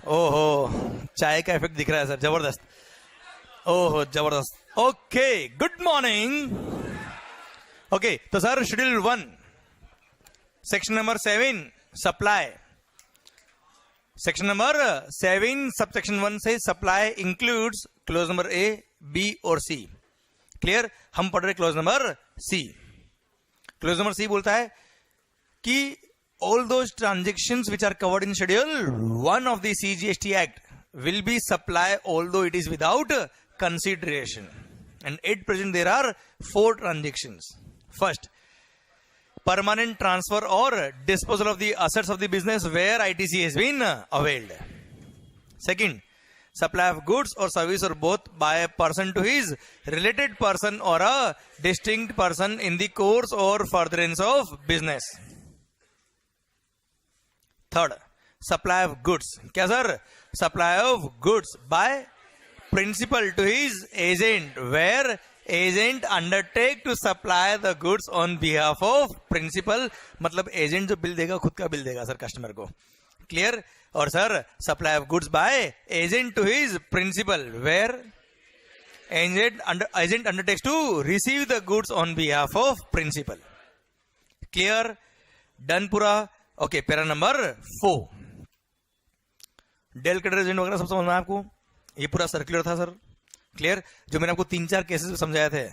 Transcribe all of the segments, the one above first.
ओहो, चाय का इफेक्ट दिख रहा है सर, जबरदस्त। ओहो जबरदस्त। Okay, good morning. ओके, तो sir schedule 1 section number 7 supply. Section number 7 subsection 1 से supply includes clause number A, B और सी। क्लियर? हम पढ़ रहे clause number C. Clause number C बोलता है कि all those transactions which are covered in schedule 1 of the CGST Act will be supply although it is without consideration. And at present there are 4 transactions. First, permanent transfer or disposal of the assets of the business where ITC has been availed. Second, supply of goods or service or both by a person to his related person or a distinct person in the course or furtherance of business. Third, supply of goods. क्या sir? Supply of goods by principal to his agent where agent undertake to supply the goods on behalf of principal. मतलब agent जो bill देगा खुद का bill देगा sir customer को। Clear? और sir supply of goods by agent to his principal where agent undertakes to receive the goods on behalf of principal. Clear? Done पूरा? Okay, para number 4। Dell के agent वगैरह सब समझ में आपको? ये पूरा सर्कुलर था सर। क्लियर? जो मैंने आपको 3-4 केसेस में समझाए थे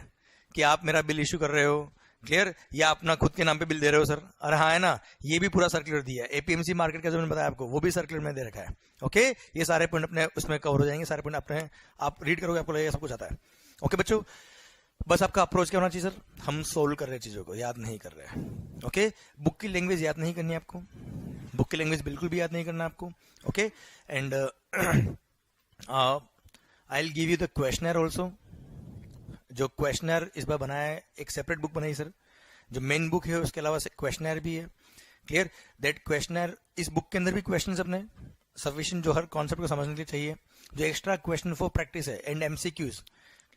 कि आप मेरा बिल इश्यू कर रहे हो, क्लियर, या अपना खुद के नाम पे बिल दे रहे हो सर। अरे हाँ है ना, ये भी पूरा सर्कुलर दिया है। एपीएमसी मार्केट का जो मैंने बताया आपको वो भी सर्कुलर में दे रखा है। ओके, ये सारे पॉइंट अपने उसमें कवर हो जाएंगे। सारे पॉइंट अपने आप रीड करोगे आपको लगेगा सब कुछ आता है। ओके बच्चों, बस आपका अप्रोच क्या होना चाहिए सर? हम सोल्व कर रहे हैं चीजों को, याद नहीं कर रहे हैं। ओके, बुक की लैंग्वेज याद नहीं करनी है आपको। बुक की लैंग्वेज बिल्कुल भी याद नहीं करना आपको। Okay, and I will give you the questionnaire also. जो क्वेश्चनर इस बार बनाया है, एक सेपरेट बुक बनाई सर। जो मेन बुक है उसके अलावा क्वेश्चनर भी है। क्लियर? दैट क्वेश्चनर, इस बुक के अंदर भी क्वेश्चन अपने सफिशिएंट जो हर कॉन्सेप्ट को समझने के लिए चाहिए। जो एक्स्ट्रा क्वेश्चन फॉर प्रैक्टिस है एंड एमसीक्यूज,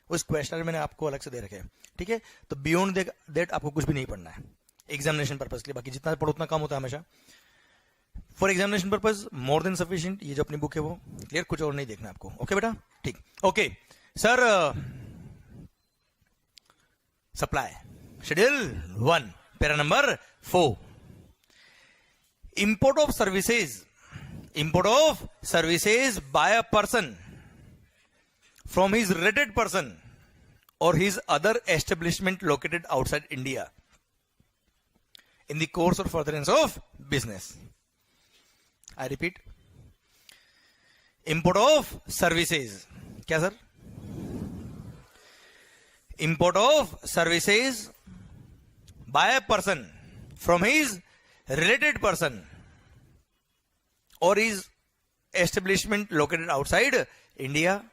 उस क्वेश्चनर मैंने आपको अलग से दे रखे हैं। ठीक है, तो बियॉन्ड दैट आपको कुछ भी नहीं पढ़ना है एग्जामिनेशन पर्पज के लिए। बाकी जितना पढ़ो उतना कम होता है हमेशा। For examination purpose more than sufficient ये जो अपनी बुक है वो। क्लियर? कुछ और नहीं देखना आपको। ओके बेटा, ठीक। Okay sir, supply schedule 1 para number 4। Import of services. Import of services by a person from his related person or his other establishment located outside India in the course or furtherance of business. I repeat, import of services. क्या sir? Import of services by a person from his related person or his establishment located outside India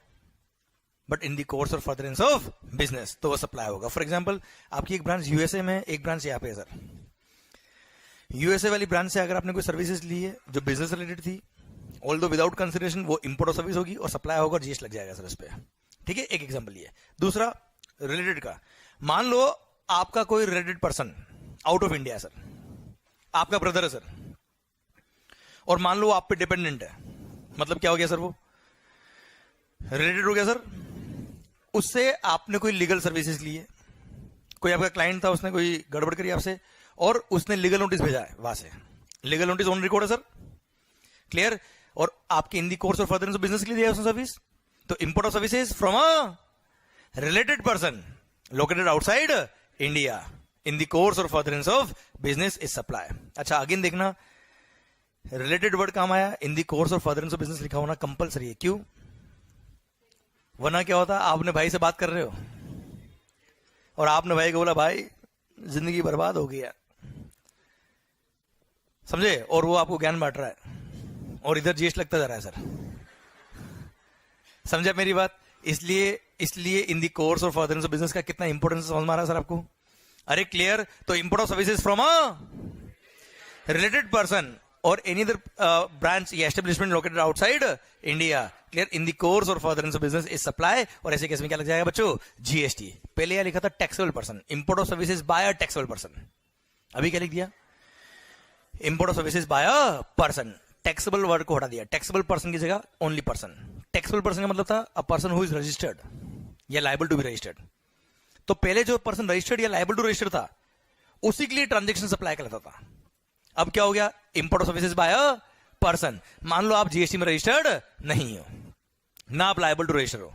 but in the course or furtherance of business, तो वो supply होगा। For example, आपकी एक branch USA में, एक branch यहाँ पे है सर। यूएसए वाली ब्रांच से अगर आपने कोई सर्विसेज ली है जो बिजनेस रिलेटेड थी, ऑल दो विदाउट कंसिडरेशन, वो इंपोर्ट ऑफ सर्विस होगी और सप्लाई होगा और जीएसटी लग जाएगा सर उस पर। ठीक है, एक एग्जाम्पल ये। दूसरा रिलेटेड का, मान लो आपका कोई related person out of India है सर, आपका ब्रदर है सर, और मान लो आप पे डिपेंडेंट है। मतलब क्या हो गया सर? वो रिलेटेड हो गया सर। उससे आपने कोई लीगल सर्विसेज ली है, कोई आपका क्लाइंट था, उसने कोई गड़बड़ करी आपसे और उसने लीगल नोटिस भेजा है वहां से। लीगल नोटिस ऑन रिकॉर्ड है सर। क्लियर? और आपके in the course of furtherance of business के लिए दिया है उसने सर्विस। तो import of services from a related person located outside India in the course or furtherance of business is supply. अच्छा, अगेन देखना, रिलेटेड वर्ड काम आया, in the course or furtherance of business लिखा होना कंपलसरी है। क्यों? वरना क्या होता, आपने भाई से बात कर रहे हो और आपने भाई को बोला भाई जिंदगी बर्बाद हो गया, समझे, और वो आपको ज्ञान बांट रहा है और इधर जीएस लगता जा रहा है सर। समझा मेरी बात? इसलिए इन the course or furtherance of business का कितना इंपॉर्टेंस समझ में आ रहा है सर आपको? अरे क्लियर? तो import of services from a related person or any other branch या establishment located outside India, clear, in the course or furtherance of business is supply। और ऐसे केस में क्या लग जाएगा बच्चों? जीएसटी। पहले यह लिखा था taxable person, import of services by a taxable person. अभी क्या लिख दिया? Import of services by a person. Taxable word को हटा दिया, टैक्सेबल पर्सन की जगह ओनली पर्सन। टैक्सेबल पर्सन का मतलब था a person who is registered या लायबल टू बी रजिस्टर्ड। तो पहले जो पर्सन रजिस्टर्ड या लायबल टू रजिस्टर्ड था उसी के लिए ट्रांजेक्शन सप्लाई कहलाता था। अब क्या हो गया, import of services by a person. मान लो आप जीएसटी में रजिस्टर्ड नहीं हो, ना आप लायबल टू रजिस्टर हो,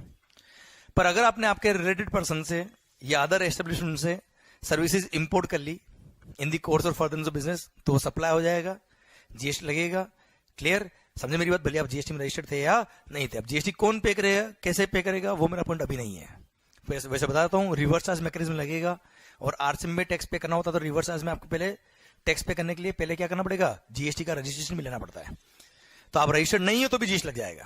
पर अगर आपने आपके रिलेटेड पर्सन से या अदर एस्टेब्लिशमेंट से सर्विसेज इंपोर्ट कर ली इन the course or furtherance of business, तो वो सप्लाई हो जाएगा, जीएसटी लगेगा। क्लियर, समझे मेरी बात? भले आप जीएसटी में रजिस्टर्ड थे या नहीं थे। अब जीएसटी कौन पे करेगा, कैसे पे करेगा, वो मेरा पॉइंट अभी नहीं है। वैसे बताता हूँ, रिवर्स चार्ज मैकेनिज्म लगेगा और आरसीएम में टैक्स पे करना होता है, तो रिवर्स चार्ज में आपको पहले टैक्स पे करने के लिए पहले क्या करना पड़ेगा, जीएसटी का रजिस्ट्रेशन भी लेना पड़ता है। तो आप रजिस्टर्ड नहीं हो तो भी जीएसटी लग जाएगा,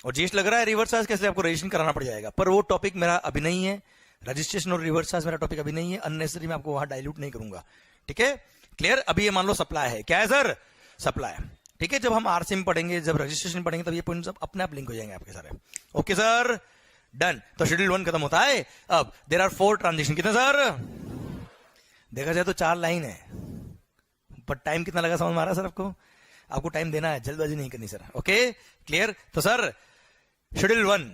और जीएसटी लग रहा है रिवर्स चार्ज कैसे आपको रजिस्ट्रेशन कराना पड़ जाएगा। पर वो टॉपिक मेरा अभी नहीं है, रजिस्ट्रेशन और रिवर्स चार्ज मेरा टॉपिक अभी नहीं है, अननेसेसरी मैं आपको वहां डाइल्यूट नहीं करूंगा। ठीक है, क्लियर। अभी ये मान लो सप्लाई है, क्या है सर, सप्लाई। ठीक है, जब हम आरसीएम पढ़ेंगे, जब रजिस्ट्रेशन पढ़ेंगे, तब ये पॉइंट सब अपने आप लिंक हो जाएंगे आपके सारे। Okay sir, done. तो शेड्यूल 1 खत्म होता है। अब देयर आर 4 ट्रांजेक्शन। कितने सर? देखा जाए तो 4 लाइन है, पर टाइम कितना लगा समझ में आ रहा है सर आपको? आपको टाइम देना है, जल्दबाजी नहीं करनी सर। Okay, clear. तो sir schedule 1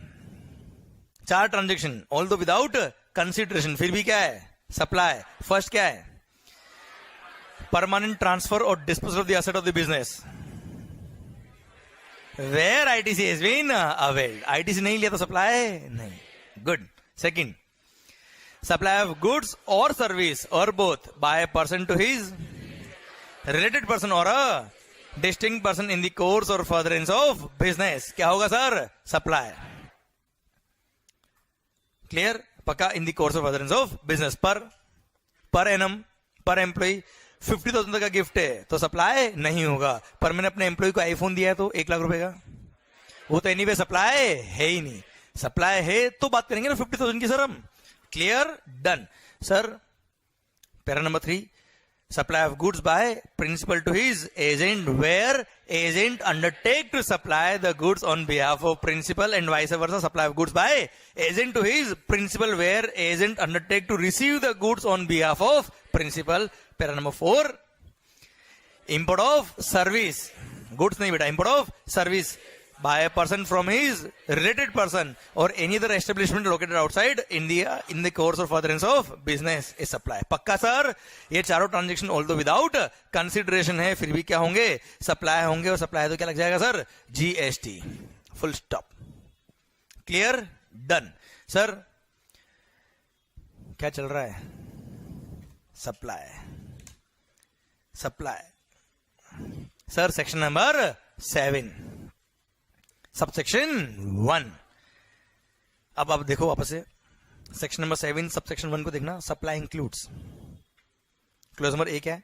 4 transaction, although without consideration, फिर भी क्या है, सप्लाई। फर्स्ट क्या है, परमानेंट ट्रांसफर और disposal of the asset of the business where ITC has been availed. ITC नहीं लिया तो सप्लाई नहीं, good. Second, supply of goods or service or both by person to his related person or a distinct person in the course or furtherance of business. क्या होगा sir, supply. Clear, पक्का। इन the course or furtherance of business, per annum, पर employ 50,000 का gift है तो supply नहीं होगा। पर मैंने अपने एम्प्लॉय को आईफोन दिया है तो 1 लाख रुपए का, वो तो एनीवे सप्लाई है ही नहीं। सप्लाई है तो बात करेंगे ना 50,000 की सर हम। Clear, done sir. Para number 3, supply of goods by principal to his agent where agent undertake to supply the goods on behalf of principal and vice versa. Supply of goods by agent to his principal where agent undertake to receive the goods on behalf of principal. Para number 4, import of service, goods नहीं बेटा, import of service by a person from his related person और any other establishment located outside India in the course or furtherance of business is supply. पक्का sir, ये चारों transaction although without consideration है, फिर भी क्या होंगे, supply होंगे। और सप्लाई तो क्या लग जाएगा sir, GST, full stop. Clear, done sir. क्या चल रहा है, supply, supply sir. Section number 7, subsection 1। अब आप देखो वापस से सेक्शन नंबर 7 सबसेक्शन 1 को देखना। सप्लाई इंक्लूड्स, क्लोज नंबर 1 है,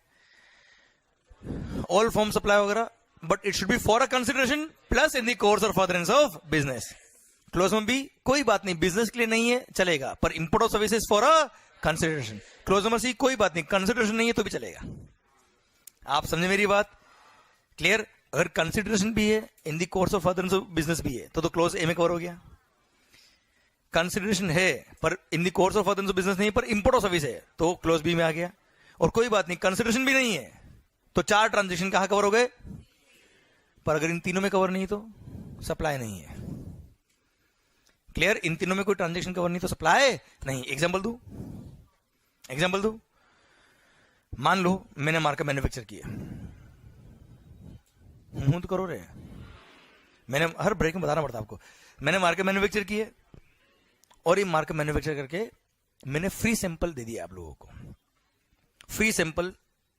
ऑल फॉर्म सप्लाई वगैरह, but it should be for a consideration plus in the course or furtherance of business. Clause number B, कोई बात नहीं, बिजनेस के लिए नहीं है चलेगा, पर import of services for a consideration. Clause number C, कोई बात नहीं, कंसिडरेशन नहीं है तो भी चलेगा। आप समझे मेरी बात? क्लियर। अगर कंसिडरेशन भी है, इन the course of furtherance of business भी है, तो क्लोज ए में कवर हो गया। कंसिडरेशन है पर इन the course of furtherance of business नहीं, पर इंपोर्ट ऑफ सर्विस है, तो क्लोज बी में आ गया। और कोई बात नहीं, कंसिडरेशन भी नहीं है, तो 4 ट्रांजेक्शन कहां कवर हो गए, पर अगर इन तीनों में कवर नहीं तो सप्लाई नहीं है। क्लियर, इन तीनों में कोई ट्रांजेक्शन कवर नहीं तो सप्लाई नहीं। एग्जाम्पल दू, एग्जाम्पल दू, मान लो मैंने मार्केट मैन्युफैक्चर किया, तो करो रे, मैंने हर ब्रेक में बताना पड़ता आपको, मैंने मार्केट मैन्युफैक्चर किए और ये मार्केट मैन्युफैक्चर करके मैंने फ्री सैंपल दे दिया आप लोगों को, फ्री सैंपल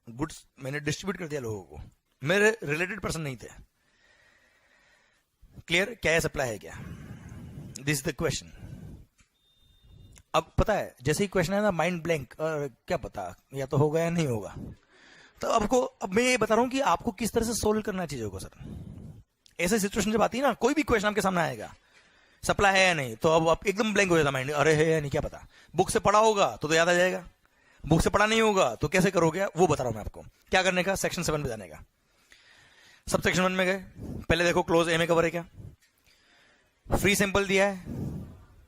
गुड्स मैंने डिस्ट्रीब्यूट कर दिया लोगों को, मेरे रिलेटेड पर्सन नहीं थे। क्लियर, क्या है, सप्लाई है क्या, दिस इज द क्वेश्चन। अब पता है जैसे ही क्वेश्चन है ना, माइंड ब्लैंक, क्या पता या तो होगा या नहीं होगा। तो अब मैं ये बता रहा हूं कि आपको किस तरह से सोल्व करना है चीजों को सर। ऐसे सिचुएशन जब आती है ना, कोई भी क्वेश्चन आपके सामने आएगा, सप्लाई है या नहीं, तो अब आप एकदम ब्लैंक हो जाता माइंड, अरे है या नहीं क्या पता। बुक से पढ़ा होगा तो याद आ जाएगा, बुक से पढ़ा नहीं होगा तो कैसे करोगे, वो बता रहा हूं मैं आपको क्या करने का। सेक्शन 7 में जाने का, सब सेक्शन 1 में गए, पहले देखो क्लोज ए में कवर है क्या, फ्री सैंपल दिया है,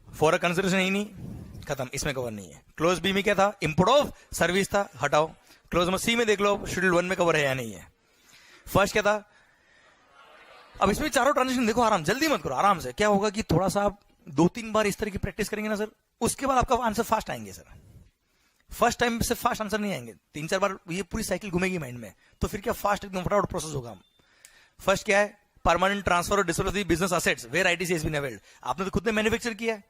फॉर अ कंसिडरेशन ही नहीं, खत्म, इसमें कवर नहीं है। क्लोज बी में क्या था, इंपोर्ट ऑफ सर्विस था, हटाओ। क्लोज नंबर सी में देख लो शेड्यूल 1 में कवर है या नहीं है। फर्स्ट क्या था, अब इसमें चारों ट्रांजेक्शन देखो, आराम, जल्दी मत करो, आराम से। क्या होगा कि थोड़ा सा आप 2-3 बार इस तरह की प्रैक्टिस करेंगे ना सर, उसके बाद आपका आंसर फास्ट आएंगे सर। फर्स्ट टाइम से फास्ट आंसर नहीं आएंगे, 3-4 बार ये पूरी साइकिल घूमेगी माइंड में, तो फिर क्या फास्ट एकदम फटाफट प्रोसेस होगा। फर्स्ट क्या है, परमानेंट ट्रांसफर और disposal of the business assets where ITC has been availed. आपने तो खुद ने मैन्युफैक्चर किया है,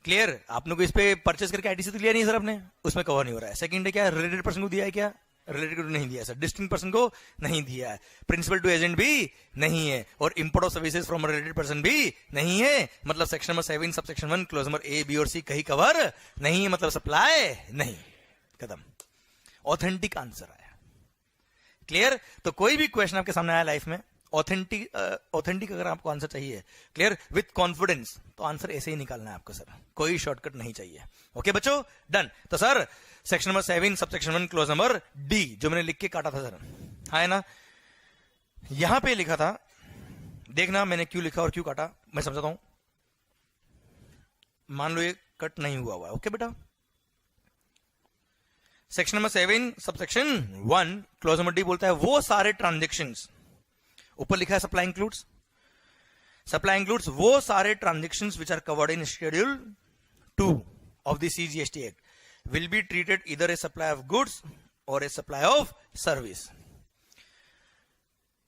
क्लियर। आपने को इस पे परचेस करके आईटीसी तो लिया नहीं सर आपने, उसमें कवर नहीं हो रहा है। सेकंड है क्या, रिलेटेड पर्सन को दिया है, क्या रिलेटेड को नहीं दिया सर, डिस्टिंक्ट पर्सन को नहीं दिया है, प्रिंसिपल टू एजेंट भी नहीं है, और import of services from related person भी नहीं है। मतलब section number 7 subsection 1 clause number A B और सी कहीं कवर नहीं है, मतलब सप्लाई नहीं, खत्म। ऑथेंटिक आंसर आया, क्लियर। तो कोई भी क्वेश्चन आपके सामने आया लाइफ में, ऑथेंटिक अगर आपको आंसर चाहिए, क्लियर, विथ कॉन्फिडेंस, तो आंसर ऐसे ही निकालना है आपको सर, कोई शॉर्टकट नहीं चाहिए। ओके बच्चों, डन। तो sir section number 7 subsection 1 clause number D, जो मैंने लिख के काटा था सर, हाँ है ना, यहां पे लिखा था, देखना मैंने क्यों लिखा और क्यों काटा, मैं समझाता हूं। मान लो ये कट नहीं हुआ है, ओके बेटा। Section number 7 subsection 1 clause number D बोलता है वो सारे ट्रांजेक्शंस, ऊपर लिखा है सप्लाई इंक्लूड्स वो सारे transactions which are covered in schedule 2 of the CGST act will be treated either a supply of goods or a supply of service.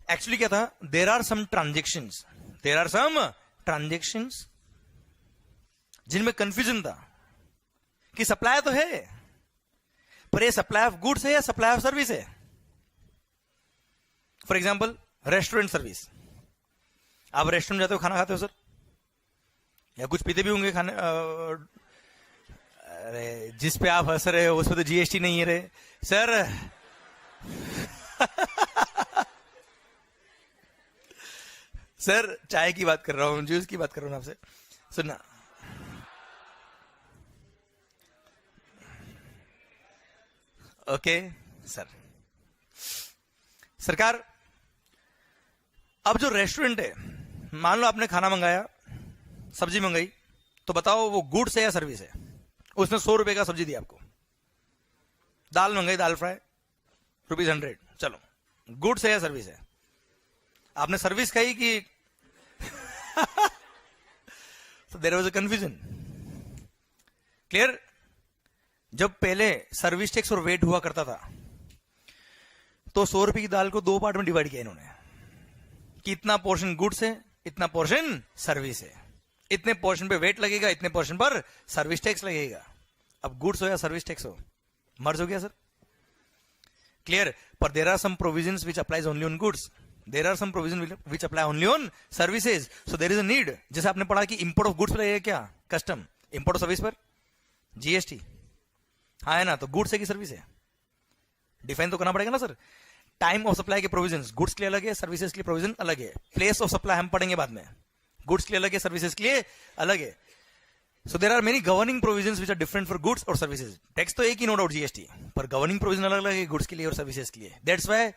Actually क्या था, there are some transactions जिनमें confusion था कि supply तो है, पर ये सप्लाई ऑफ गुड्स है या सप्लाई ऑफ सर्विस है। फॉर एग्जाम्पल रेस्टोरेंट सर्विस, आप रेस्टोरेंट जाते हो, खाना खाते हो सर, या कुछ पीते भी होंगे खाने, अरे जिस पे आप हंस रहे हो उस पे तो GST नहीं है रे सर। सर चाय की बात कर रहा हूं, जूस की बात कर रहा हूं आपसे, सुनना। ओके सर, सरकार अब जो रेस्टोरेंट है, मान लो आपने खाना मंगाया, सब्जी मंगाई, तो बताओ वो गुड्स है या सर्विस है। उसने 100 रुपए का सब्जी दिया आपको, दाल मंगाई, दाल फ्राई ₹100, चलो गुड्स है या सर्विस है। आपने सर्विस खाई कि तो there was a confusion, clear. जब पहले सर्विस टैक्स और वेट हुआ करता था, तो 100 रुपए की दाल को 2 पार्ट में डिवाइड किया इन्होंने, कि इतना पोर्शन गुड्स है, इतना पोर्शन सर्विस है, इतने पोर्शन पे वेट लगेगा, इतने पोर्शन पर सर्विस टैक्स लगेगा। अब गुड्स हो या सर्विस टैक्स हो, मर्ज हो गया सर, क्लियर। पर there are some provisions which applies only on goods, there are some provision which apply only on services, so there is a need. जैसे आपने पढ़ा कि इंपोर्ट ऑफ गुड्स पर लगेगा क्या, कस्टम, इंपोर्ट ऑफ सर्विस पर GST, हाँ है ना, तो गुड्स है कि सर्विस है, डिफाइन तो करना पड़ेगा ना सर। टाइम ऑफ सप्लाई के प्रोविजंस, गुड्स के लिए अलग है, सर्विसेज के लिए प्रोविजन अलग है। प्लेस ऑफ सप्लाई हम पढ़ेंगे बाद में, गुड्स के लिए अलग है, सर्विसेज के लिए अलग है। So there are many governing provisions which are different for goods और सर्विसेज। टैक्स तो एक ही, नो डाउट GST, पर गवर्निंग प्रोविजन अलग अलग है गुड्स के लिए और सर्विसेज के लिए। दैट्स व्हाई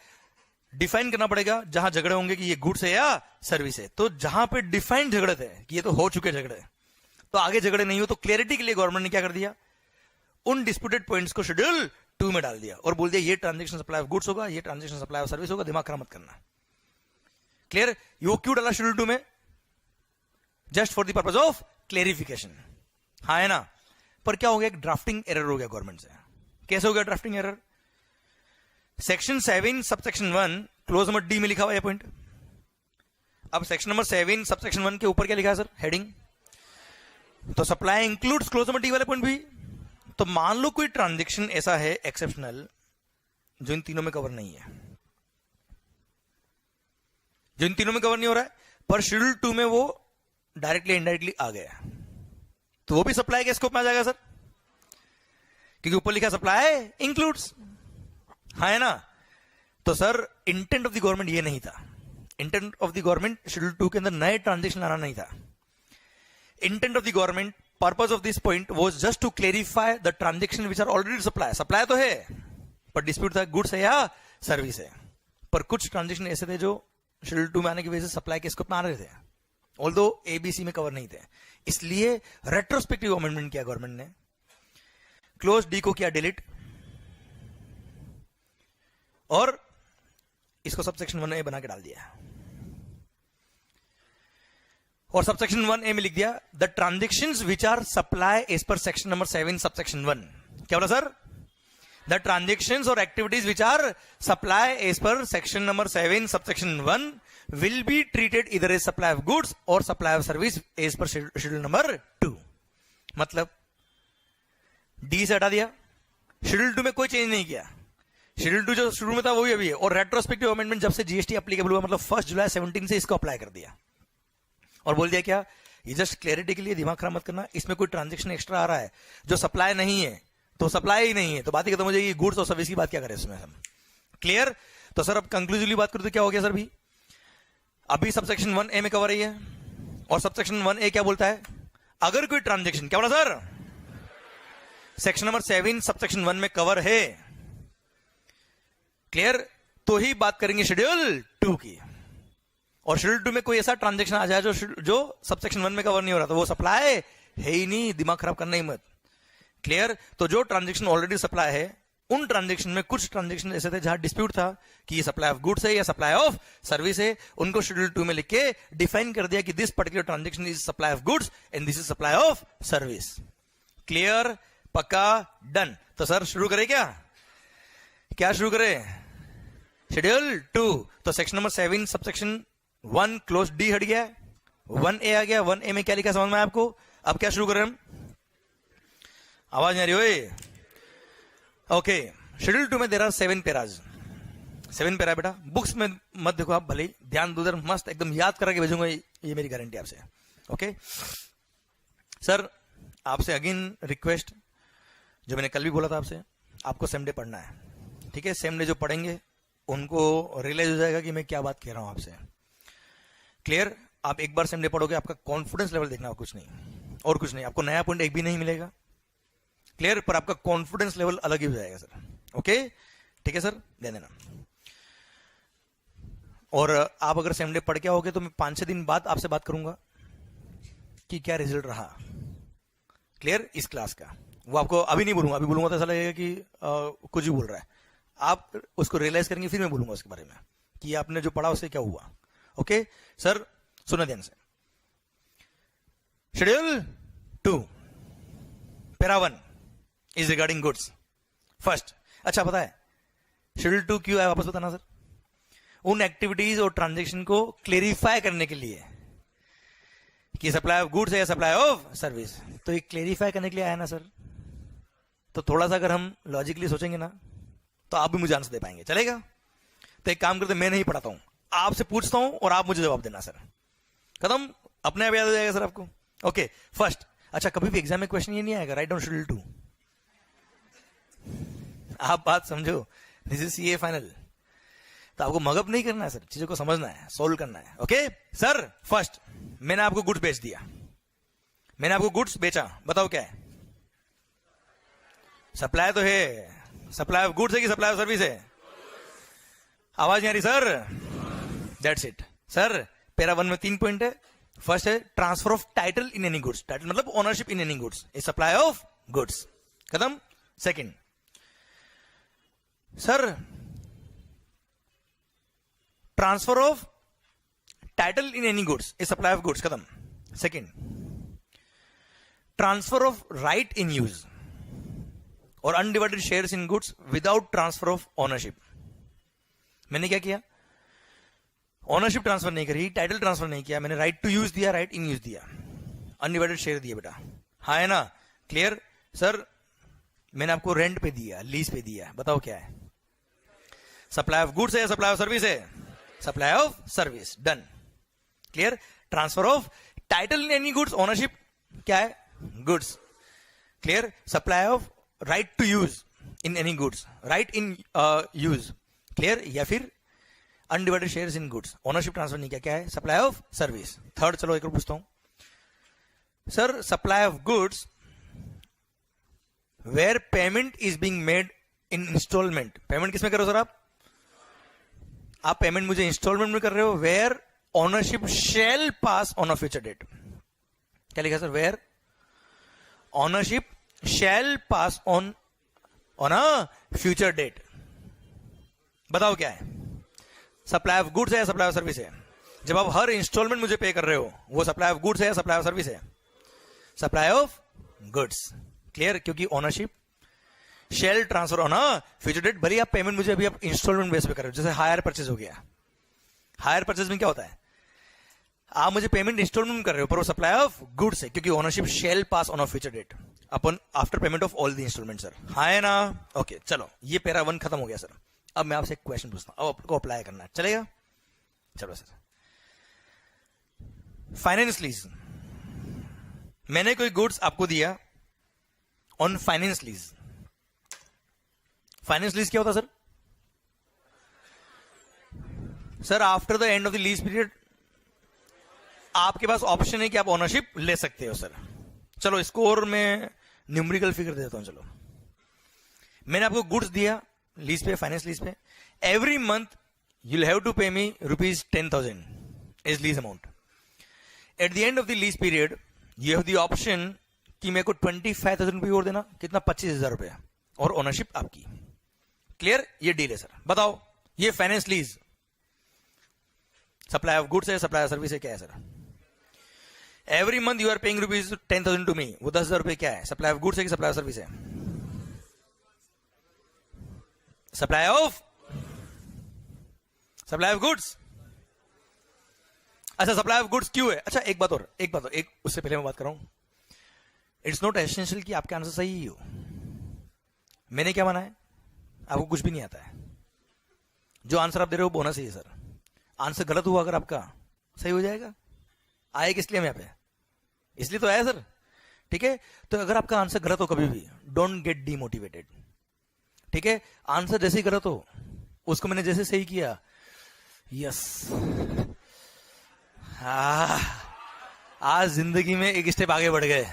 डिफाइन करना पड़ेगा जहां झगड़े होंगे कि ये गुड्स है या सर्विस है। तो जहां पे डिफाइंड झगड़े थे कि ये तो हो चुके झगड़े, तो आगे झगड़े नहीं हो, तो क्लियरिटी के लिए गवर्नमेंट ने क्या कर दिया, उन डिस्प्यूटेड पॉइंट्स को शेड्यूल 2 में डाल दिया और बोल दिया ये ट्रांजेक्शन सप्लाई ऑफ गुड्स होगा, ये ट्रांजेक्शन सप्लाई ऑफ सर्विस होगा, दिमाग खराब मत करना, क्लियर। यो क्यों डाला शेड्यूल 2 में, just for the purpose of clarification, हाँ है ना। पर क्या हो गया, एक ड्राफ्टिंग एरर हो गया गवर्नमेंट से। कैसे हो गया drafting error, section 7 subsection 1 clause number D में लिखा हुआ है पॉइंट। अब सेक्शन नंबर 7 सब सेक्शन 1 के ऊपर क्या लिखा है सर, हेडिंग, तो supply includes clause number D वाले पॉइंट भी। तो मान लो कोई ट्रांजेक्शन ऐसा है एक्सेप्शनल जो इन तीनों में कवर नहीं है, जो इन तीनों में कवर नहीं हो रहा है, पर शेड्यूल 2 में वो डायरेक्टली इनडायरेक्टली आ गया, तो वो भी सप्लाई के स्कोप में आ जाएगा सर, क्योंकि ऊपर लिखा सप्लाई इंक्लूड्स, हाँ है ना। तो sir intent of the government ये नहीं था, intent of the government schedule 2 के अंदर नए ट्रांजेक्शन लाना नहीं था। Intent of the government, purpose of this point was just to clarify the transaction which are already supply, supply तो है पर डिस्प्यूट था गुड्स है या सर्विस है। पर कुछ ट्रांजेक्शन ऐसे थे जो शेड्यूल 2 में आने की वजह से सप्लाई के स्कोप में आ रहे थे, ऑल्दो ABC में कवर नहीं थे, इसलिए रेट्रोस्पेक्टिव अमेंडमेंट किया गवर्नमेंट ने, क्लोज डी को किया डिलीट और इसको सब सेक्शन 1A बना के डाल दिया। और सबसेक्शन 1A में लिख दिया the transactions which are supply as per section number 7 subsection 1. क्या बोला सर? द ट्रांजेक्शंस और activities which are supply as per section number 7 subsection 1 will be treated इधर एज सप्लाई ऑफ गुड्स और supply of service as per schedule number 2. मतलब D से हटा दिया, schedule 2 में कोई चेंज नहीं किया. शेड्यूल 2 जो शुरू में था वही अभी है. और रेट्रोस्पेक्टिव अमेंडमेंट जब से जीएसटी एप्लीकेबल हुआ मतलब 1 जुलाई 17 से इसको अप्लाई कर दिया और बोल दिया क्या, ये जस्ट क्लैरिटी के लिए दिमाग खराब मत करना, इसमें कोई ट्रांजेक्शन एक्स्ट्रा आ रहा है जो सप्लाई नहीं है तो सप्लाई ही नहीं है, तो बात ही खत्म हो जाएगी. गुड्स और सर्विस की बात क्या करें इसमें हम. क्लियर? तो सर अब कंक्लूसिवली बात करूं तो क्या हो गया सर? भी अभी सबसेक्शन 1A में कवर ही है और सबसेक्शन 1A क्या बोलता है, अगर कोई ट्रांजेक्शन, क्या बोला सर, सेक्शन नंबर 7 सबसेक्शन 1 में कवर है, क्लियर, तो ही बात करेंगे शेड्यूल 2 की. और शेड्यूल 2 में कोई ऐसा ट्रांजेक्शन आ जाए जो सबसेक्शन 1 में कवर नहीं हो रहा तो वो सप्लाई है ही नहीं, दिमाग खराब करना ही मत. क्लियर? तो जो ट्रांजेक्शन ऑलरेडी सप्लाई है उन ट्रांजेक्शन में कुछ ट्रांजेक्शन ऐसे थे जहां डिस्प्यूट था कि ये सप्लाई ऑफ गुड्स है या सप्लाई ऑफ सर्विस है, उनको शेड्यूल 2 में लिख के डिफाइन कर दिया कि this particular transaction is supply of goods and this is supply of service. Clear? पक्का? डन. तो सर शुरू करें क्या शुरू करें? शेड्यूल 2. तो section number 7 subsection 1 close D हट गया, 1A आ गया. 1A में क्या लिखा समझ में आया आपको? अब क्या शुरू करें हम? आवाज नहीं आ रही ओए. ओके, शेड्यूल 2 में देर आर 7 पैराज. 7 पैरा बेटा, बुक्स में मत देखो आप, भले ध्यान दो, मस्त एकदम याद करके भेजूंगा, ये मेरी गारंटी आपसे. ओके सर, आपसे अगेन रिक्वेस्ट, जो मैंने कल भी बोला था आपसे, आपको सेम डे पढ़ना है. ठीक है, सेम डे जो पढ़ेंगे उनको रियलाइज हो जाएगा कि मैं क्या बात कह रहा हूं आपसे. क्लियर? आप एक बार सेम डे पढ़ोगे, आपका कॉन्फिडेंस लेवल देखना, कुछ नहीं और कुछ नहीं, आपको नया पॉइंट एक भी नहीं मिलेगा. क्लियर? पर आपका कॉन्फिडेंस लेवल अलग ही हो जाएगा सर. ओके ठीक है सर, दे देना. और आप अगर सेम डे पढ़ के आओगे तो मैं 5-6 दिन बाद आपसे बात करूंगा कि क्या रिजल्ट रहा. क्लियर? इस क्लास का वो आपको अभी नहीं बोलूंगा, अभी बोलूंगा तो ऐसा लगेगा कि कुछ भी बोल रहा है. आप उसको रियलाइज करेंगे फिर मैं बोलूंगा उसके बारे में कि आपने जो पढ़ा उससे क्या हुआ. ओके सर, सुनो ध्यान से. Schedule 2 para 1 is regarding goods. First, अच्छा पता है शेड्यूल 2 क्यों है वापस बताना सर? उन एक्टिविटीज और ट्रांजेक्शन को क्लेरिफाई करने के लिए कि सप्लाई ऑफ गुड्स है या सप्लाई ऑफ सर्विस. तो ये क्लेरिफाई करने के लिए आया ना सर. तो थोड़ा सा अगर हम लॉजिकली सोचेंगे ना तो आप भी मुझे आंसर दे पाएंगे. चलेगा? तो एक काम करते, मैं नहीं पढ़ाता हूं, आपसे पूछता हूं और आप मुझे जवाब देना सर. खत्म, अपने आप याद हो जाएगा सर आपको. ओके फर्स्ट, अच्छा कभी भी एग्जाम में क्वेश्चन ये नहीं आएगा राइट डाउन शेड्यूल 2. आप बात समझो, दिस इज सीए फाइनल. तो आपको मगअप नहीं करना है सर, चीजों को समझना है, सोल्व करना है. ओके सर, फर्स्ट मैंने आपको गुड्स बेच दिया, मैंने आपको गुड्स बेचा, बताओ क्या है? सप्लाई तो है. सप्लाई ऑफ गुड्स है कि सप्लाई ऑफ सर्विस है? आवाज नहीं आ रही sir. That's it sir. Para 1 में 3 पॉइंट है. फर्स्ट है transfer of title in any goods. Title मतलब ownership in any goods is supply of goods. खत्म. Second sir, transfer of title in any goods is supply of goods. खत्म. Second, transfer of right in use or undivided shares in goods without transfer of ownership. मैंने क्या किया? Ownership transfer नहीं करी, title transfer नहीं किया, मैंने right to use दिया, राइट इन यूज दिया, अनडिवाइडेड शेयर दिया बेटा. हाँ है ना? क्लियर? सर मैंने आपको रेंट पे दिया, लीज पे दिया, बताओ क्या है? सप्लाई ऑफ गुड्स है या सप्लाई ऑफ सर्विस है? Supply of service. Done. Clear? Transfer of title in any goods, ownership क्या है? Goods. Clear? Supply of right to use in any goods, right in use. Clear? या फिर undivided shares in goods, ownership transfer नहीं किया, क्या है? Supply of service. Third, चलो एक और पूछता हूं sir, supply of goods where payment is being made in instalment. Payment किसमें कर रहे हो सर आप पेमेंट मुझे इंस्टॉलमेंट में कर रहे हो. Where ownership shall pass on a future date. क्या लिखा sir? Where ownership shall pass on a future date. बताओ क्या है? सप्लाई ऑफ गुड्स है या सप्लाई ऑफ सर्विस है? जब आप हर इंस्टॉलमेंट मुझे पे कर रहे हो, वो सप्लाई ऑफ गुड्स है या सप्लाई ऑफ सर्विस है? Supply of goods. क्लियर? क्योंकि ओनरशिप शेल ट्रांसफर होना फ्यूचर डेट। भले आप पेमेंट मुझे अभी आप इंस्टॉलमेंट बेस पे कर रहे हो, जैसे हायर परचेज हो गया। हायर परचेज में क्या होता है, आप मुझे पेमेंट इंस्टॉलमेंट में कर रहे हो, पर वो सप्लाई ऑफ गुड्स है, क्योंकि ownership shall pass on a future date upon after payment of all the instalment. Sir हाँ है ना? ओके चलो, ये पैरा 1 खत्म हो गया सर। अब मैं आपसे एक क्वेश्चन पूछता हूं, अब आपको अप्लाई करना है, चलेगा? चलो सर, फाइनेंस लीज, मैंने कोई गुड्स आपको दिया on finance lease. Finance lease क्या होता sir? Sir after the end of the lease period आपके पास ऑप्शन है कि आप ओनरशिप ले सकते हो सर। चलो इसको और मैं न्यूमेरिकल फिगर देता हूं। चलो, मैंने आपको गुड्स दिया लीज पे, फाइनेंस लीज पे। Every month you'll have to pay me rupees 10,000 is lease amount. At the end of the lease period, you have the option कि मेरे को 25,000 रुपये और देना, कितना? 25,000 रुपये, और ओनरशिप आपकी। क्लियर? ये डील है सर। बताओ, ये finance lease supply of goods है, सप्लाई ऑफ सर्विस है, क्या है sir? Every month you are paying rupees 10,000 to me, वो 10,000 रुपये क्या है? सप्लाई ऑफ गुड्स है कि सप्लाई ऑफ सर्विस है? Supply of goods. अच्छा, सप्लाई ऑफ गुड्स क्यों है? अच्छा एक बात और, एक उससे पहले मैं बात कर रहा हूं, इट्स नॉट एसेंशियल कि आपका आंसर सही ही हो। मैंने क्या माना है, आपको कुछ भी नहीं आता है, जो आंसर आप दे रहे हो बोनस ही है सर। आंसर गलत हुआ अगर आपका, सही हो जाएगा। आए किस लिए हम यहाँ पे? इसलिए तो आया सर, ठीक है? तो अगर आपका आंसर गलत हो कभी भी, डोंट गेट डीमोटिवेटेड, ठीक है? आंसर जैसे ही गलत हो, उसको मैंने जैसे सही किया, यस, आज जिंदगी में एक स्टेप आगे बढ़ गए,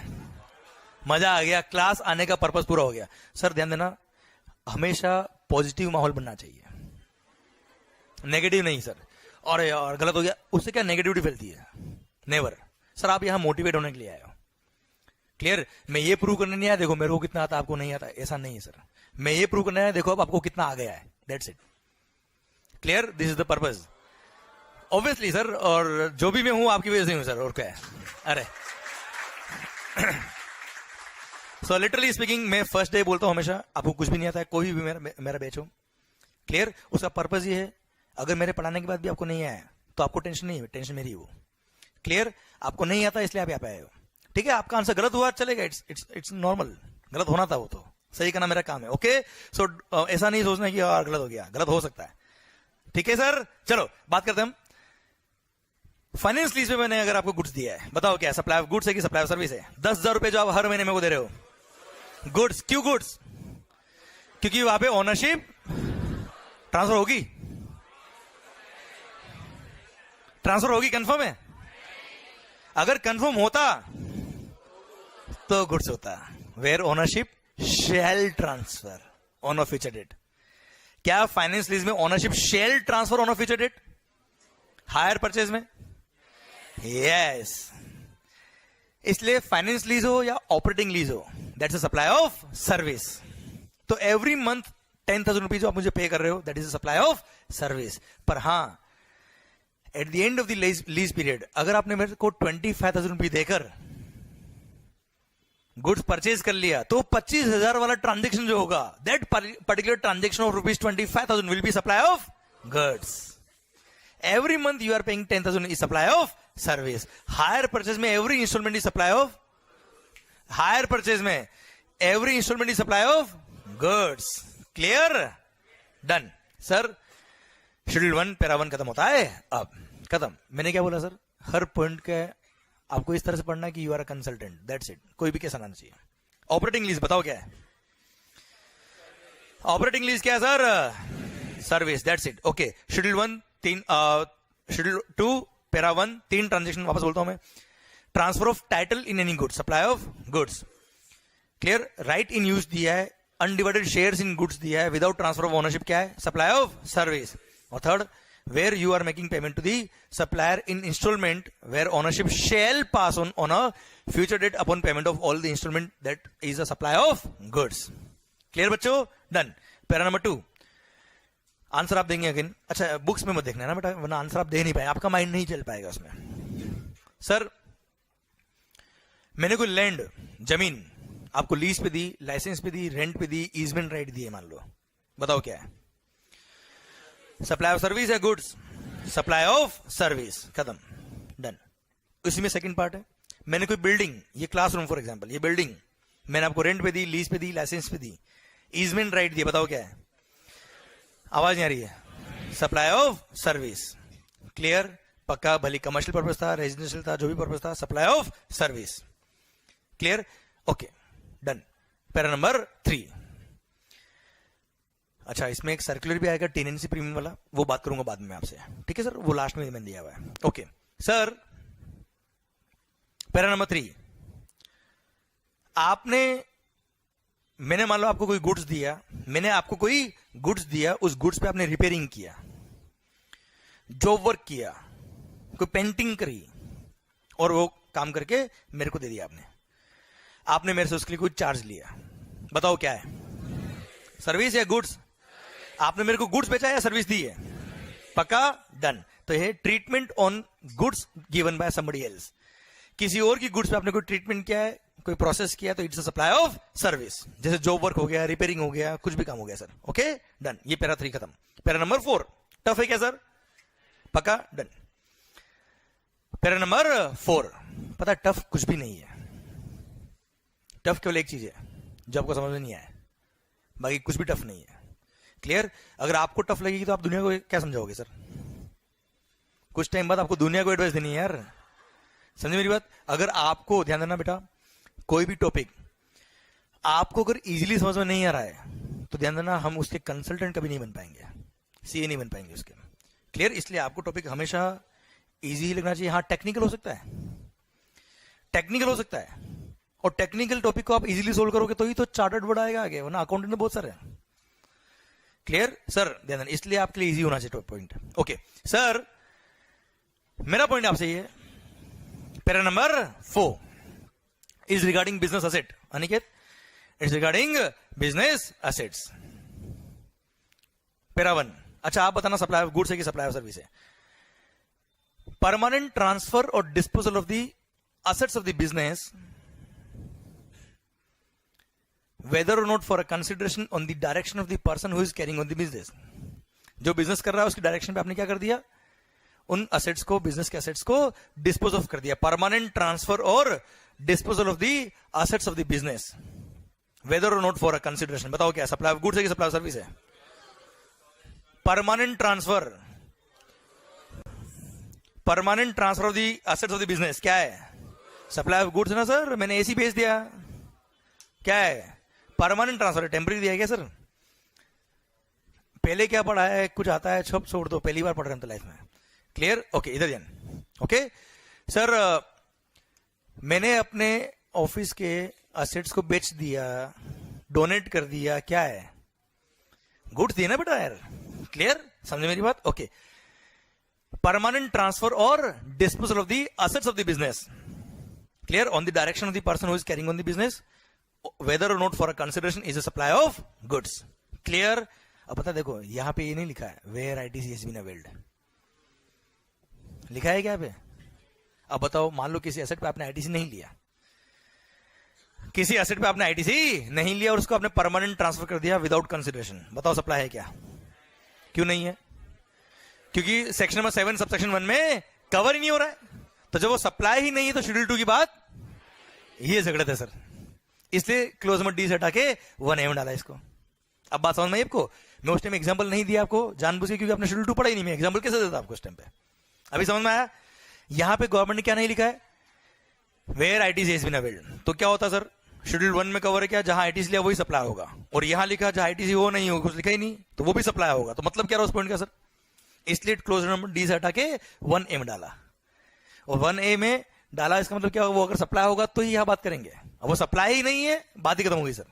मजा आ गया, क्लास आने का पर्पस पूरा हो गया। सर ध्यान देना, हमेशा पॉजिटिव माहौल बनना चाहिए, नेगेटिव नहीं सर। और यार गलत हो गया, उससे क्या नेगेटिविटी फैलती है? Never sir. आप यहां मोटिवेट होने के लिए आए हो। क्लियर? मैं ये प्रूव करने नहीं आया देखो मेरे को कितना आता, आपको नहीं आता, ऐसा नहीं है सर। मैं ये प्रूव करने आया देखो अब आपको कितना आ गया है, that's it. Clear? This is the purpose obviously sir. और जो भी मैं हूं आपकी वजह से हूं सर, और क्या है? अरे सो लिटरली स्पीकिंग, मैं फर्स्ट डे बोलता हूं हमेशा, आपको कुछ भी नहीं आता है, कोई भी मेरा बैच हो। क्लियर? उसका पर्पस ये है, अगर मेरे पढ़ाने के बाद भी आपको नहीं आया तो आपको टेंशन नहीं है, टेंशन मेरी है वो। क्लियर? आपको नहीं आता इसलिए आप यहाँ पे आए हो, ठीक है? आपका आंसर गलत हुआ चलेगा, इट्स नॉर्मल, गलत होना था वो तो, सही करना मेरा काम है। ओके? सो ऐसा नहीं सोचना कि यार गलत हो गया, गलत हो सकता है, ठीक है सर? चलो बात करते हैं हम फाइनेंस लीज में। मैंने अगर आपको गुड्स दिया है, बताओ क्या सप्लाई ऑफ गुड्स है कि सप्लाई ऑफ सर्विस है? 10,000 रुपए जो आप हर महीने में को दे रहे हो, गुड्स। क्यों गुड्स? क्योंकि वहां पे ओनरशिप ट्रांसफर होगी, कंफर्म है? अगर कंफर्म होता तो गुड्स होता, where ownership shall transfer on a future date. क्या फाइनेंस लीज में ownership shall transfer on a future date? Hire purchase में यस। इसलिए फाइनेंस लीज हो या ऑपरेटिंग लीज हो, that's a supply of service. तो एवरी मंथ 10,000 रुपीज आप मुझे पे कर रहे हो, that is a supply of service. पर हां, at the end of the lease period अगर आपने मेरे को 25,000 रुपये देकर गुड्स परचेज कर लिया, तो 25,000 वाला ट्रांजेक्शन जो होगा, that particular transaction of rupees 25,000 will be supply of goods. Every month you are paying 10,000 is supply of service. Hire purchase में every instalment is supply of, hire purchase में every instalment is supply of goods. Clear? Done sir. Schedule 1 para 1 खत्म होता है, अब खत्म। मैंने क्या बोला सर? हर पॉइंट का आपको इस तरह से पढ़ना कि you are a consultant, that's it. कोई भी कैसा आना चाहिए। ऑपरेटिंग लीज बताओ क्या है? ऑपरेटिंग लीज क्या है sir? Service, that's it. Okay, schedule 1 3, schedule 2 para 1 3 transaction वापस बोलता हूं मैं। Transfer of title in any goods, supply of goods. Clear? Right in use दिया है, अनडिवाइडेड शेयर्स इन गुड्स दिया है, विदाउट ट्रांसफर ऑफ ओनरशिप क्या है? Supply of service. और third, where you are making payment to the supplier in installment where ownership shall pass on a future date upon payment of all the installment that is a supply of goods. Clear बच्चों? Done. Para number 2, answer आप देंगे again, अच्छा books में मत देखना है ना बेटा, वरना आंसर आप दे नहीं पाए, आपका माइंड नहीं चल पाएगा उसमें। सर मैंने कोई लैंड जमीन आपको लीज पे दी, लाइसेंस पे दी, रेंट पे दी, ईजमेंट राइट दिए मान लो, बताओ क्या है? सप्लाई ऑफ सर्विस है, गुड्स, सप्लाई ऑफ सर्विस, खत्म, डन। उसी में सेकंड पार्ट है, मैंने कोई बिल्डिंग, ये क्लासरूम फॉर एग्जांपल, ये बिल्डिंग मैंने आपको रेंट पे दी, लीज पे दी, लाइसेंस पे दी, ईजमेंट राइट दिए, बताओ क्या है? आवाज नहीं आ रही है? सप्लाई ऑफ सर्विस, क्लियर, पक्का, भली कमर्शियल पर्पस था, रेजिडेंशियल था, जो भी पर्पस था, supply of service, clear, okay, done. Para number 3। अच्छा इसमें एक सर्कुलर भी आएगा टेनेंसी प्रीमियम वाला, वो बात करूंगा बाद में आपसे, ठीक है सर, वो लास्ट में मैंने दिया हुआ है। ओके सर, पैरा नंबर 3, आपने, मैंने मान लो आपको कोई गुड्स दिया, मैंने आपको कोई गुड्स दिया, उस गुड्स पे आपने रिपेयरिंग किया, जॉब वर्क किया, कोई पेंटिंग करी, और वो काम करके मेरे को दे दिया आपने मेरे से उसके लिए कोई चार्ज लिया, बताओ क्या है? सर्विस या गुड्स? आपने मेरे को गुड्स बेचा या सर्विस दी है? पक्का, डन। तो ये treatment on goods given by somebody else, किसी और की गुड्स पे आपने कोई ट्रीटमेंट किया है, कोई प्रोसेस किया, तो it's a supply of service, जैसे जॉब वर्क हो गया, रिपेयरिंग हो गया, कुछ भी काम हो गया सर, ओके डन। ये पैरा 3 खत्म। पैरा नंबर 4 टफ है क्या सर? पक्का, डन। पैरा नंबर 4, पता है टफ कुछ भी नहीं है, टफ केवल एक चीज है जो आपको समझ में नहीं आया, बाकी कुछ भी टफ नहीं है, क्लियर। अगर आपको टफ लगेगी तो आप दुनिया को क्या समझाओगे सर? कुछ टाइम बाद आपको दुनिया को एडवाइस देनी है यार, समझे मेरी बात? अगर आपको, ध्यान देना बेटा, कोई भी टॉपिक आपको अगर इजीली समझ में नहीं आ रहा है तो ध्यान देना, हम उसके कंसल्टेंट कभी नहीं बन पाएंगे, सीए नहीं बन पाएंगे उसके, क्लियर। इसलिए आपको टॉपिक हमेशा इजी ही लगना चाहिए। हाँ टेक्निकल हो सकता है, टेक्निकल हो सकता है, और टेक्निकल टॉपिक को आप इजीली सोल्व करोगे तो ही तो चार्टर्ड वर्ड आएगा आगे, वरना अकाउंटेंट में बहुत सारे हैं, क्लियर सर, ध्यान देना, इसलिए आपके लिए इजी होना चाहिए पॉइंट। ओके सर, मेरा पॉइंट आपसे ये, para number 4 is regarding business asset, Aniket, it's regarding business assets. Para 1, अच्छा आप बताना सप्लाई ऑफ गुड्स है कि सप्लाई ऑफ सर्विस है? परमानेंट ट्रांसफर और disposal of the assets of the business, whether or not for a consideration on the direction of the person who is carrying on the business। जो business कर रहा है उसकी direction पे आपने क्या कर दिया? उन असेट्स को, बिजनेस के असेट्स को डिस्पोज ऑफ कर दिया। परमानेंट ट्रांसफर और disposal of the assets of the business, whether or not for a consideration, बताओ क्या? सप्लाई ऑफ गुड्स है कि सप्लाई ऑफ सर्विस है? Permanent transfer, permanent transfer of the assets of the business क्या है? Supply of goods है ना sir, मैंने एसी भेज दिया, क्या है? Permanent transfer. टेम्पररी दिया है क्या सर? पहले क्या पढ़ा है, कुछ आता है छप छोड़ दो, पहली बार पढ़ रहे हैं तो लाइफ में, क्लियर। ओके इधर ध्यान। ओके सर, मैंने अपने ऑफिस के असेट्स को बेच दिया, डोनेट कर दिया, क्या है? गुड्स दिए ना बेटा यार, क्लियर, समझे मेरी बात? ओके, परमानेंट ट्रांसफर और disposal of the assets of the business, clear, on the direction of the person who is carrying on the business, whether or not for a consideration is a supply of goods, clear। अब पता देखो यहां पे ये नहीं लिखा है where ITC has been availed, लिखा है क्या पे? अब बताओ, मान लो किसी एसेट पे आपने आईटीसी नहीं लिया, किसी एसेट पे आपने आईटीसी नहीं लिया और उसको आपने परमानेंट ट्रांसफर कर दिया विदाउट कंसिडरेशन, बताओ सप्लाई है क्या? क्यों नहीं है? क्योंकि सेक्शन नंबर 7 सबसेक्शन 1 में कवर ही नहीं हो रहा है, तो जब वो सप्लाई ही नहीं है तो शेड्यूल 2 की बात ये झगड़े थे सर, इसलिए क्लोज नंबर डी से हटा के 1A में डाला इसको। अब बात समझ में आई आपको? मैं उस टाइम एग्जांपल नहीं दिया आपको जानबूझ के, क्योंकि आपने शेड्यूल 2 पढ़ा ही नहीं, मैं एग्जांपल कैसे देता आपको उस टाइम पे? अभी समझ में आया? यहां पे गवर्नमेंट ने क्या नहीं लिखा है? Where ITC has been availed, तो क्या होता सर? शेड्यूल 1 में कवर है क्या? जहां आईटीसी लिया वही सप्लाई होगा, और यहां लिखा जहां आईटीसी वो नहीं होगा, कुछ लिखा ही नहीं, तो वो भी सप्लाई होगा, तो मतलब क्या रहा उस पॉइंट का सर? इसलिए क्लोज नंबर डी से हटा के 1A में डाला, और 1A में डाला इसका मतलब क्या होगा? वो अगर सप्लाई होगा तो ही यहां बात करेंगे, अब वो सप्लाई ही नहीं है, बात ही खत्म होगी सर,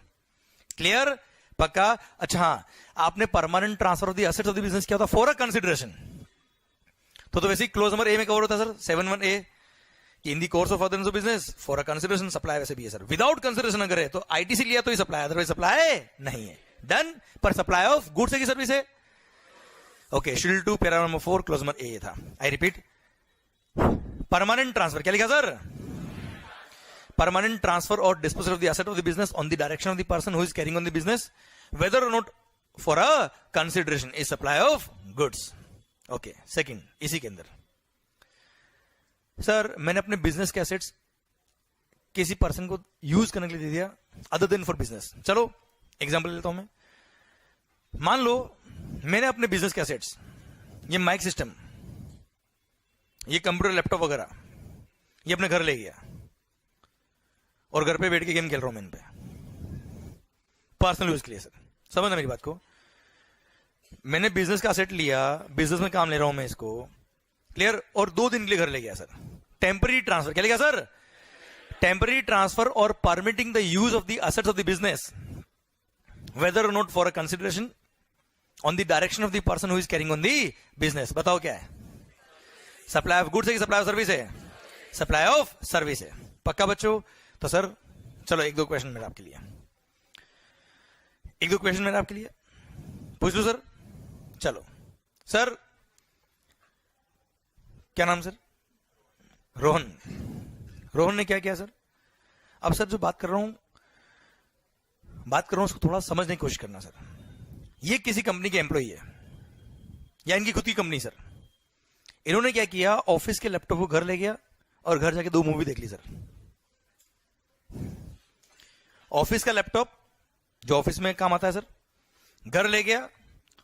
क्लियर, पक्का। अच्छा हाँ, आपने permanent transfer of the assets of the business क्या होता? फॉर अ कंसिडरेशन, तो वैसे ही क्लोज नंबर ए में कवर होता है सर 7(1)(a कि in the course of furtherance of business for a consideration supply, वैसे भी है सर। विदाउट कंसिडरेशन अगर है तो आईटीसी लिया तो ही सप्लाई, अदरवाइज सप्लाई नहीं है, डन। पर सप्लाई ऑफ गुड्स है कि सर्विस है? Okay, schedule 2 para number 4 clause number A था. I repeat, permanent transfer. क्या लिखा सर? परमानेंट ट्रांसफर और disposal of the asset of the business on the direction of the person who is carrying on the business whether or not for a consideration is supply of goods. Okay, second इसी के अंदर, sir मैंने अपने business के assets किसी person को use करने के लिए दे दिया अदर देन फॉर बिजनेस. चलो एग्जांपल लेता हूं मैं. मान लो मैंने अपने बिजनेस के एसेट्स, ये माइक सिस्टम, ये कंप्यूटर लैपटॉप वगैरह, ये अपने घर ले गया और घर पे बैठ के गेम खेल रहा हूं मैं इन पे पर्सनल यूज के लिए. सर समझना मेरी बात को. मैंने बिजनेस का एसेट लिया, बिजनेस में काम ले रहा हूं मैं इसको, क्लियर, और 2 दिन के लिए घर ले गया. Sir temporary transfer. क्या लिखा sir? Temporary transfer or permitting the use of the assets of the business whether or not for a consideration on the direction of the person who is carrying on the business. बताओ क्या है? Supply of goods है कि supply of service है? Supply of service है. पक्का बच्चों? तो सर चलो 1-2 क्वेश्चन मेरा आपके लिए, 1-2 क्वेश्चन मेरा आपके लिए पूछ लो सर. चलो सर, क्या नाम सर? रोहन. रोहन ने क्या किया सर? अब सर जो बात कर रहा हूं उसको थोड़ा समझने की कोशिश करना सर. ये किसी कंपनी के एम्प्लॉई है या इनकी खुद की कंपनी सर. इन्होंने क्या किया, ऑफिस के लैपटॉप को घर ले गया और घर जाके 2 मूवी देख ली सर. ऑफिस का लैपटॉप जो ऑफिस में काम आता है सर, घर ले गया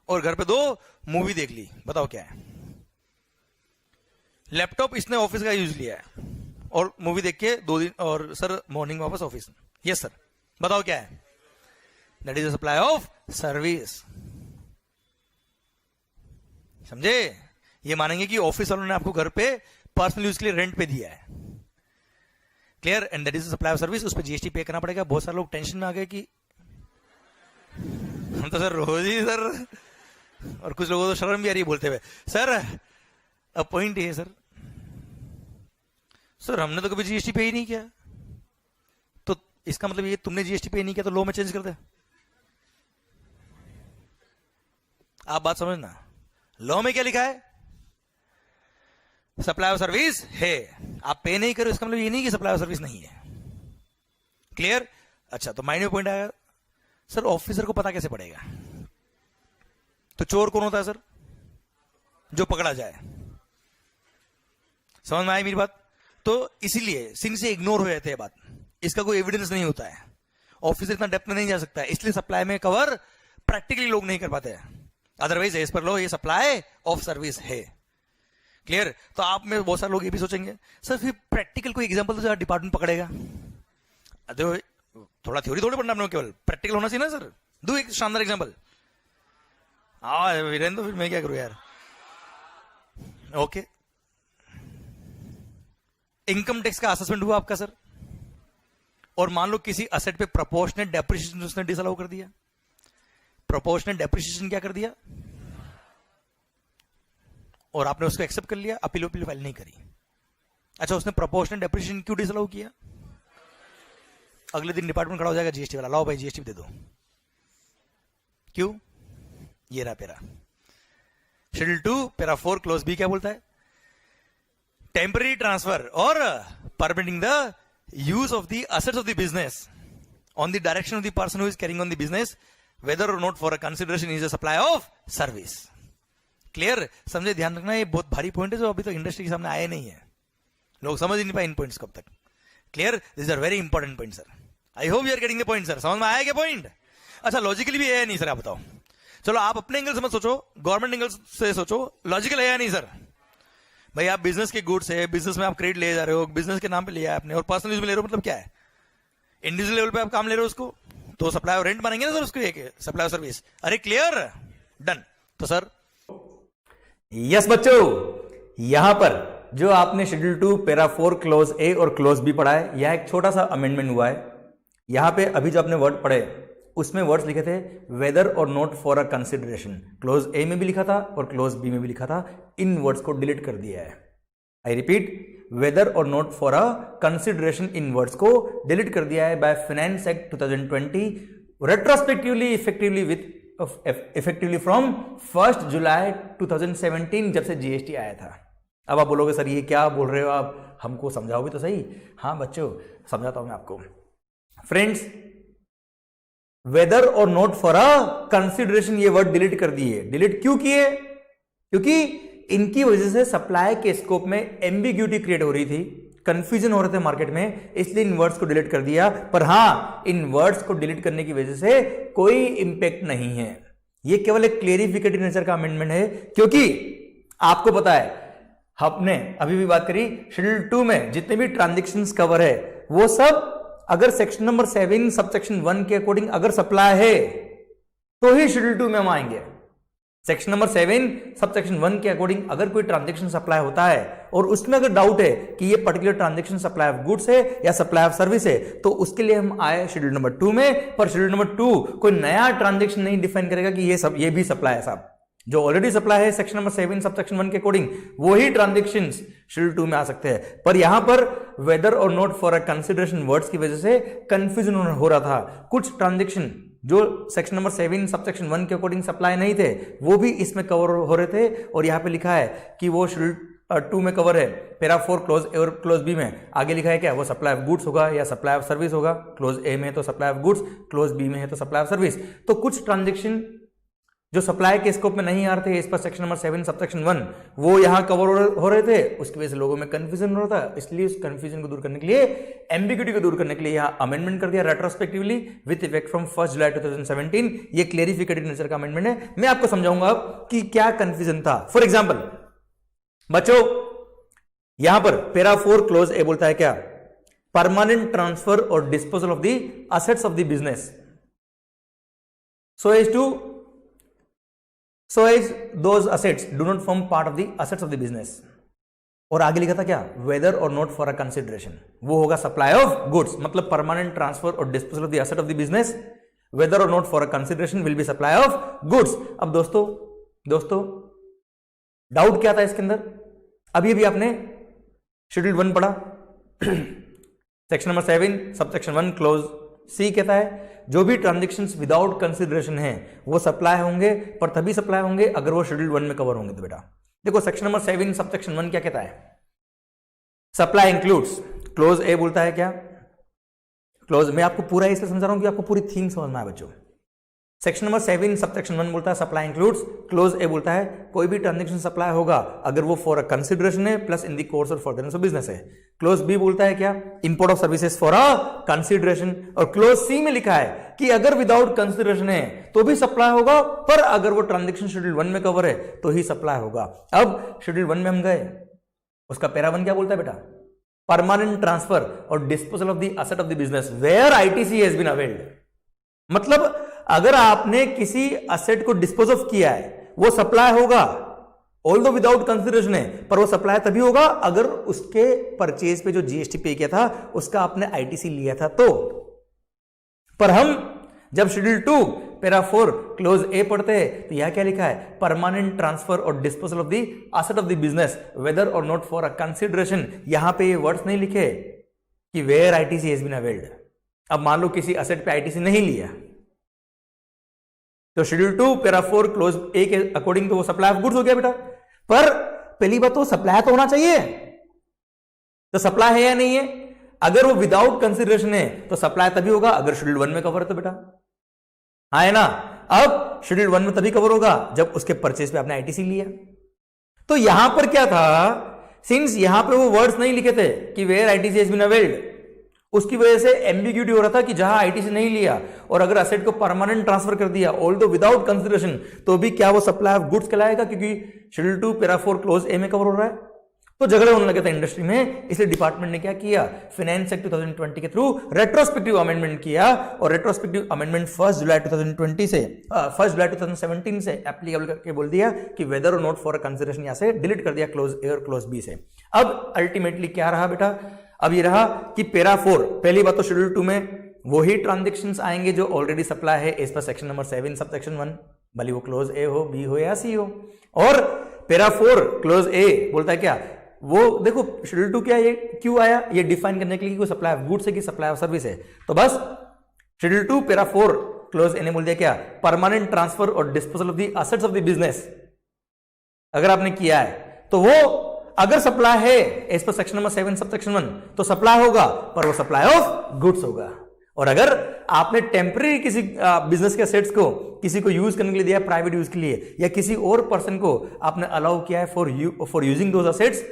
और घर पे 2 मूवी देख ली. बताओ क्या है? लैपटॉप इसने ऑफिस का यूज लिया है और मूवी देख के 2 दिन और सर मॉर्निंग वापस ऑफिस. Yes sir. बताओ क्या है? That is a supply of service. समझे? ये मानेंगे कि ऑफिस वालों ने आपको घर पे पर्सनल यूज के लिए रेंट पे दिया है. Clear? And that is a supply of service. उस पर जीएसटी पे करना पड़ेगा. बहुत सारे लोग टेंशन में आ गए कि हम तो सर रोज ही सर, और कुछ लोगों को तो शर्म भी आ रही है बोलते हुए. सर अब पॉइंट ये है सर हमने तो कभी जीएसटी पे ही नहीं किया. तो इसका मतलब ये तुमने जीएसटी पे नहीं किया तो लॉ में चेंज कर दे. आप बात समझना, लॉ में क्या लिखा है? सप्लाई ऑफ सर्विस है. आप पे नहीं करो इसका मतलब ये नहीं कि सप्लाई ऑफ सर्विस नहीं है. क्लियर? अच्छा, तो माइंड में पॉइंट आया सर, ऑफिसर को पता कैसे पड़ेगा? तो चोर कौन होता है सर? जो पकड़ा जाए. समझ में आई मेरी बात? तो इसीलिए सिंह से इग्नोर हो जाते हैं बात. इसका कोई एविडेंस नहीं होता है. ऑफिसर इतना डेप्थ में नहीं जा सकता है, इसलिए सप्लाई में कवर प्रैक्टिकली लोग नहीं कर पाते हैं. अदरवाइज एज पर लो ये सप्लाई ऑफ सर्विस है. क्लियर? तो आप में बहुत सारे लोग ये भी सोचेंगे सर फिर प्रैक्टिकल कोई एग्जांपल तो डिपार्टमेंट पकड़ेगा. थोड़ा थ्योरी थोड़ी पढ़ना, केवल प्रैक्टिकल होना चाहिए ना सर. दो एक शानदार एग्जांपल. वीरेंद्र तो फिर मैं क्या करूं यार. ओके, इनकम टैक्स का असेसमेंट हुआ आपका सर, और मान लो किसी असेट पे प्रोपोर्शनेट डेप्रिसिएशन उसने डिसअलाउ कर दिया. प्रोपोर्शनेट डेप्रिसिएशन क्या कर दिया, और आपने उसको एक्सेप्ट कर लिया, अपील फाइल नहीं करी. अच्छा, उसने प्रोपोर्शनेट डेप्रिसिएशन क्यों डिसअलाउ किया? अगले दिन डिपार्टमेंट खड़ा हो जाएगा जीएसटी वाला, लाओ भाई जीएसटी दे दो. क्यों? ये रहा पेरा शेड्यूल 2 पैरा 4 क्लोज बी क्या बोलता है? Temporary transfer or permitting the use of the assets of the business on the direction of the person who is carrying on the business whether or not for a consideration is a supply of service. Clear? समझे? ध्यान रखना, ये बहुत भारी point है जो अभी तो इंडस्ट्री के सामने आए नहीं है. लोग समझ ही नहीं पाए इन पॉइंट्स कब तक. Clear? This are very important point sir. I hope you are getting the point sir. समझ में आया क्या पॉइंट? अच्छा, लॉजिकली भी है या नहीं सर? आप बताओ. चलो आप अपने एंगल से मत सोचो, गवर्नमेंट एंगल से सोचो. लॉजिकल है या नहीं सर? भाई आप बिजनेस के गुड्स है, बिजनेस में आप क्रेडिट ले जा रहे हो, बिजनेस के नाम पे लिया आपने, और पर्सनल यूज में ले रहे हो, मतलब क्या है? इंडिविजुअल लेवल पे आप काम ले रहे हो उसको, तो सप्लाई और रेंट बनेंगे ना सर उसको, एक सप्लाई और सर्विस. अरे क्लियर? डन. तो सर यस बच्चों, यहां पर जो आपने शेड्यूल 2 पैरा 4 क्लोज ए और क्लोज बी पढ़ा है, यह एक छोटा सा अमेंडमेंट हुआ है. यहां पे अभी जो आपने वर्ड पढ़े उसमें वर्ड्स लिखे थे whether or not for a consideration. Clause A में भी लिखा था और क्लोज बी में भी लिखा था. इन वर्ड्स को डिलीट कर दिया है. I repeat, weather or not for a consideration in words को डिलीट कर दिया है by finance act 2020 retrospectively effectively with effectively from 1 जुलाई 2017 जब से जीएसटी आया था। अब आप बोलोगे सर ये क्या बोल रहे हो आप, हमको समझाओ भी तो सही। हाँ बच्चों समझाता हूं मैं आपको। Friends weather or not for a consideration ये वर्ड डिलीट कर दिए। डिलीट क्यों किए? क्योंकि इनकी वजह से सप्लाई के स्कोप में एम्बिग्यूटी क्रिएट हो रही थी, कंफ्यूजन हो रहे थे मार्केट में, इसलिए इन वर्ड्स को डिलीट कर दिया। पर हां इन वर्ड्स को डिलीट करने की वजह से कोई इंपैक्ट नहीं है, ये केवल एक क्लेरिफिकेटिव नेचर का अमेंडमेंट है। क्योंकि आपको पता है हमने अभी भी बात करी शेड्यूल 2 में जितने भी ट्रांजेक्शंस कवर है वो सब अगर सेक्शन नंबर 7 सब सेक्शन 1 के अकॉर्डिंग अगर सप्लाई है तो ही शेड्यूल 2 में हम आएंगे। सेक्शन नंबर 7 सब सेक्शन 1 के अकॉर्डिंग अगर कोई ट्रांजेक्शन सप्लाई होता है और उसमें अगर डाउट है कि ये particular transaction supply of goods है या सप्लाई ऑफ सर्विस है तो उसके लिए हम आए शेड्यूल नंबर 2 में। पर शेड्यूल नंबर 2 कोई नया ट्रांजेक्शन नहीं डिफाइन करेगा कि ये भी सप्लाई है साहब। जो ऑलरेडी सप्लाई है सेक्शन नंबर 7 सब सेक्शन 1 के अकॉर्डिंग वही ट्रांजेक्शंस शेड्यूल 2 में आ सकते हैं। पर यहां पर weather or not for a consideration words की वजह से कंफ्यूजन हो रहा था। कुछ ट्रांजेक्शन जो सेक्शन नंबर 7 सब सेक्शन 1 के अकॉर्डिंग सप्लाई नहीं थे वो भी इसमें कवर हो रहे थे, और यहां पे लिखा है कि वो शेड्यूल 2 में कवर है। पैरा 4 क्लोज ए और क्लोज बी में आगे लिखा है क्या, वो सप्लाई ऑफ गुड्स होगा या सप्लाई ऑफ सर्विस होगा। क्लोज ए में तो supply of goods, clause B में है तो सप्लाई ऑफ सर्विस। तो कुछ ट्रांजेक्शन जो सप्लाई के स्कोप में नहीं आ रहे थे इस पर सेक्शन नंबर 7 सब सेक्शन 1 वो यहां कवर हो रहे थे, उसकी वजह से लोगों में कंफ्यूजन हो रहा था। इसलिए उस कंफ्यूजन को दूर करने के लिए, एम्बिग्यूटी को दूर करने के लिए यहां अमेंडमेंट कर दिया रेट्रोस्पेक्टिवली विद इफेक्ट फ्रॉम 1 जुलाई 2017। ये क्लेरिफिकेटिव नेचर का अमेंडमेंट है। मैं आपको समझाऊंगा अब कि क्या कंफ्यूजन था। फॉर एग्जाम्पल बच्चों यहां पर पैरा 4 क्लोज ए बोलता है क्या, परमानेंट ट्रांसफर और disposal of the assets of the business so as those assets do not form part of the assets of the business। और आगे लिखा था क्या, weather or not for a consideration, वो होगा सप्लाई ऑफ गुड्स, मतलब permanent transfer और disposal of the asset of the business. Whether or not for a consideration will be supply of goods. अब दोस्तों डाउट क्या था इसके अंदर, अभी भी आपने शेड्यूल 1 पढ़ा section number 7 subsection 1 close C कहता है जो भी ट्रांजेक्शंस विदाउट कंसिडरेशन है वो सप्लाई होंगे, पर तभी सप्लाई होंगे अगर वो शेड्यूल 1 में कवर होंगे। तो बेटा देखो सेक्शन नंबर 7 सब सेक्शन 1 क्या कहता है, सप्लाई इंक्लूड्स, क्लोज ए बोलता है क्या, क्लोज मैं आपको पूरा इसलिए समझा रहा हूं कि आपको पूरी थीम समझना है बच्चों। सेक्शन नंबर 7 सब सेक्शन 1 बोलता है सप्लाई इंक्लूड्स, क्लोज ए बोलता है कोई भी ट्रांजेक्शन सप्लाई होगा अगर वो फॉर अ कंसिडरेशन है plus in the course or furtherance of business है। क्लोज बी बोलता है क्या, import of services for a consideration. और क्लोज सी में लिखा है कि अगर विदाउट कंसिडरेशन है तो भी सप्लाई होगा, पर अगर वो ट्रांजेक्शन शेड्यूल 1 में कवर है तो ही सप्लाई होगा। अब शेड्यूल 1 में हम गए, उसका पैरा 1 क्या बोलता है बेटा, परमानेंट ट्रांसफर और disposal of the asset of the business where ITC has been availed. मतलब अगर आपने किसी असेट को डिस्पोज ऑफ किया है वो सप्लाई होगा, ऑल्दो विदाउट कंसिडरेशन है, पर वो सप्लाई तभी होगा अगर उसके परचेज पे जो जीएसटी पे किया था उसका आपने आईटीसी लिया था तो। पर हम जब शेड्यूल 2 पैरा 4 क्लोज ए पढ़ते हैं तो यह क्या लिखा है, परमानेंट ट्रांसफर और disposal of the asset of the business whether or not for a consideration. यहां पे ये वर्ड्स नहीं लिखे कि where ITC has been availed. अब मान लो किसी असेट पे आईटीसी नहीं लिया तो शेड्यूल 2 पैरा 4 क्लोज ए के अकॉर्डिंग तो वो सप्लाई ऑफ गुड्स हो गया बेटा। पर पहली बात तो सप्लाई तो होना चाहिए, तो सप्लाई है या नहीं है, अगर वो विदाउट कंसिडरेशन है तो सप्लाई तभी होगा अगर शेड्यूल 1 में कवर है तो बेटा, हाँ है ना। अब शेड्यूल 1 में तभी कवर होगा जब उसके परचेज पे आपने आईटीसी लिया। तो यहां पर क्या था, सिंस यहां पे वो वर्ड्स नहीं लिखे थे कि where ITC has been availed, उसकी वजह से एम्बिग्यूटी हो रहा था कि जहां आईटीसी नहीं लिया और अगर असेट को परमानेंट ट्रांसफर कर दिया ऑल्दो विदाउट कंसिडरेशन तो भी क्या वो सप्लाई ऑफ गुड्स कहलाएगा, क्योंकि शेड्यूल 2 पैरा 4 क्लोज ए में कवर हो रहा है। तो झगड़े होने लगे थे इंडस्ट्री में, इसलिए डिपार्टमेंट ने क्या किया, फाइनेंस एक्ट 2020 के थ्रू रेट्रोस्पेक्टिव अमेंडमेंट किया, और रेट्रोस्पेक्टिव अमेंडमेंट 1 जुलाई 2017 से एप्लीकेबल करके बोल दिया कि weather or not for consideration यहां से डिलीट कर दिया क्लोज ए और क्लोज बी से। अब अल्टीमेटली क्या रहा बेटा, अब ये रहा कि पैरा 4, पहली बात तो शेड्यूल 2 में वही ट्रांजेक्शंस आएंगे जो ऑलरेडी सप्लाई है as per section number 7 subsection 1, भले वो क्लोज ए हो, बी हो या सी हो। और पैरा 4 क्लोज ए बोलता है क्या, वो देखो शेड्यूल 2 क्या ये क्यों आया, ये डिफाइन करने के लिए कि सप्लाई ऑफ गुड्स है कि सप्लाई ऑफ सर्विस है। तो बस शेड्यूल 2 पैरा 4 क्लोज ए ने बोल दिया क्या, परमानेंट ट्रांसफर और disposal of the assets of the business अगर आपने किया है तो वो अगर सप्लाई है as per section number 7 subsection 1 तो सप्लाई होगा, पर वो सप्लाई ऑफ गुड्स होगा। और अगर आपने टेम्पररी किसी बिजनेस के असेट्स को किसी को यूज करने के लिए दिया, प्राइवेट यूज के लिए, या किसी और पर्सन को आपने अलाउ किया है for using those assets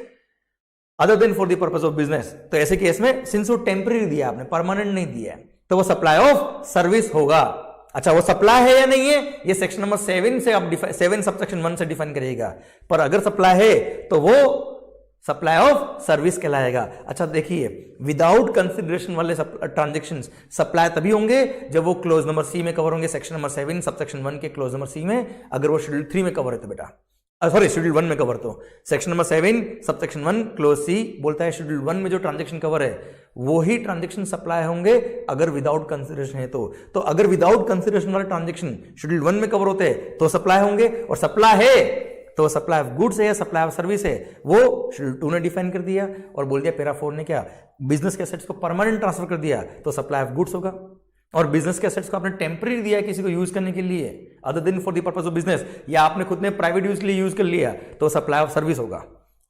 other than for the purpose of business, तो ऐसे केस में सिंस वो टेम्पररी दिया आपने, परमानेंट नहीं दिया है, तो वो सप्लाई ऑफ सर्विस होगा। अच्छा, वो सप्लाई है या नहीं है ये सेक्शन नंबर 7 से आप 7 सबसेक्शन 1 से डिफाइन करिएगा, पर अगर सप्लाई है तो वो सप्लाई ऑफ सर्विस कहलाएगा। अच्छा देखिए, विदाउट कंसिडरेशन वाले ट्रांजेक्शंस सप्लाई तभी होंगे जब वो क्लोज नंबर सी में कवर होंगे, सेक्शन नंबर 7 सबसेक्शन 1 के क्लोज नंबर सी में। अगर वो शेड्यूल 3 में कवर है तो बेटा, सॉरी शेड्यूल 1 में कवर, तो section number 7 subsection 1 close C बोलता है शेड्यूल 1 में जो ट्रांजेक्शन कवर है वो ही ट्रांजेक्शन सप्लाई होंगे अगर विदाउट कंसिडरेशन है तो अगर विदाउट कंसिडरेशन वाले ट्रांजेक्शन शेड्यूल 1 में कवर होते हैं तो सप्लाई होंगे, और सप्लाई है तो सप्लाई ऑफ गुड्स है या सप्लाई ऑफ सर्विस है वो शेड्यूल 2 ने डिफाइन कर दिया, और बोल दिया पैरा 4 ने क्या, बिजनेस के एसेट्स को परमानेंट ट्रांसफर कर दिया तो सप्लाई ऑफ गुड्स होगा, और बिजनेस के एसेट्स को आपने टेम्पररी दिया किसी को यूज करने के लिए other than for the purpose of business, या आपने खुद ने प्राइवेट यूज के लिए यूज कर लिया तो सप्लाई ऑफ सर्विस होगा।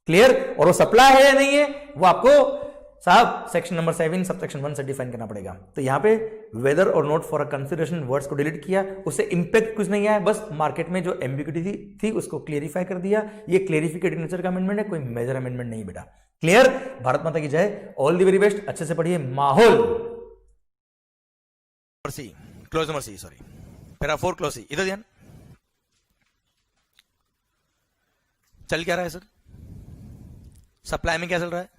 क्लियर? और वो सप्लाई है या नहीं है वो आपको साहब सेक्शन नंबर 7 सबसेक्शन 1 से डिफाइन करना पड़ेगा। तो यहां पे weather or not for a consideration words को डिलीट किया, उससे इंपैक्ट कुछ नहीं आया, बस मार्केट में जो एम्बिग्यूटी थी उसको क्लियरिफाई कर दिया। ये क्लियरिफिकेटिव नेचर का अमेंडमेंट है, कोई मेजर अमेंडमेंट नहीं बेटा। क्लियर? भारत माता की जय, ऑल द वेरी बेस्ट, अच्छे से पढ़िए। माहौल clause number C, sorry para 4 clause C, इधर ध्यान। चल क्या रहा है सर? सप्लाई में क्या चल रहा है?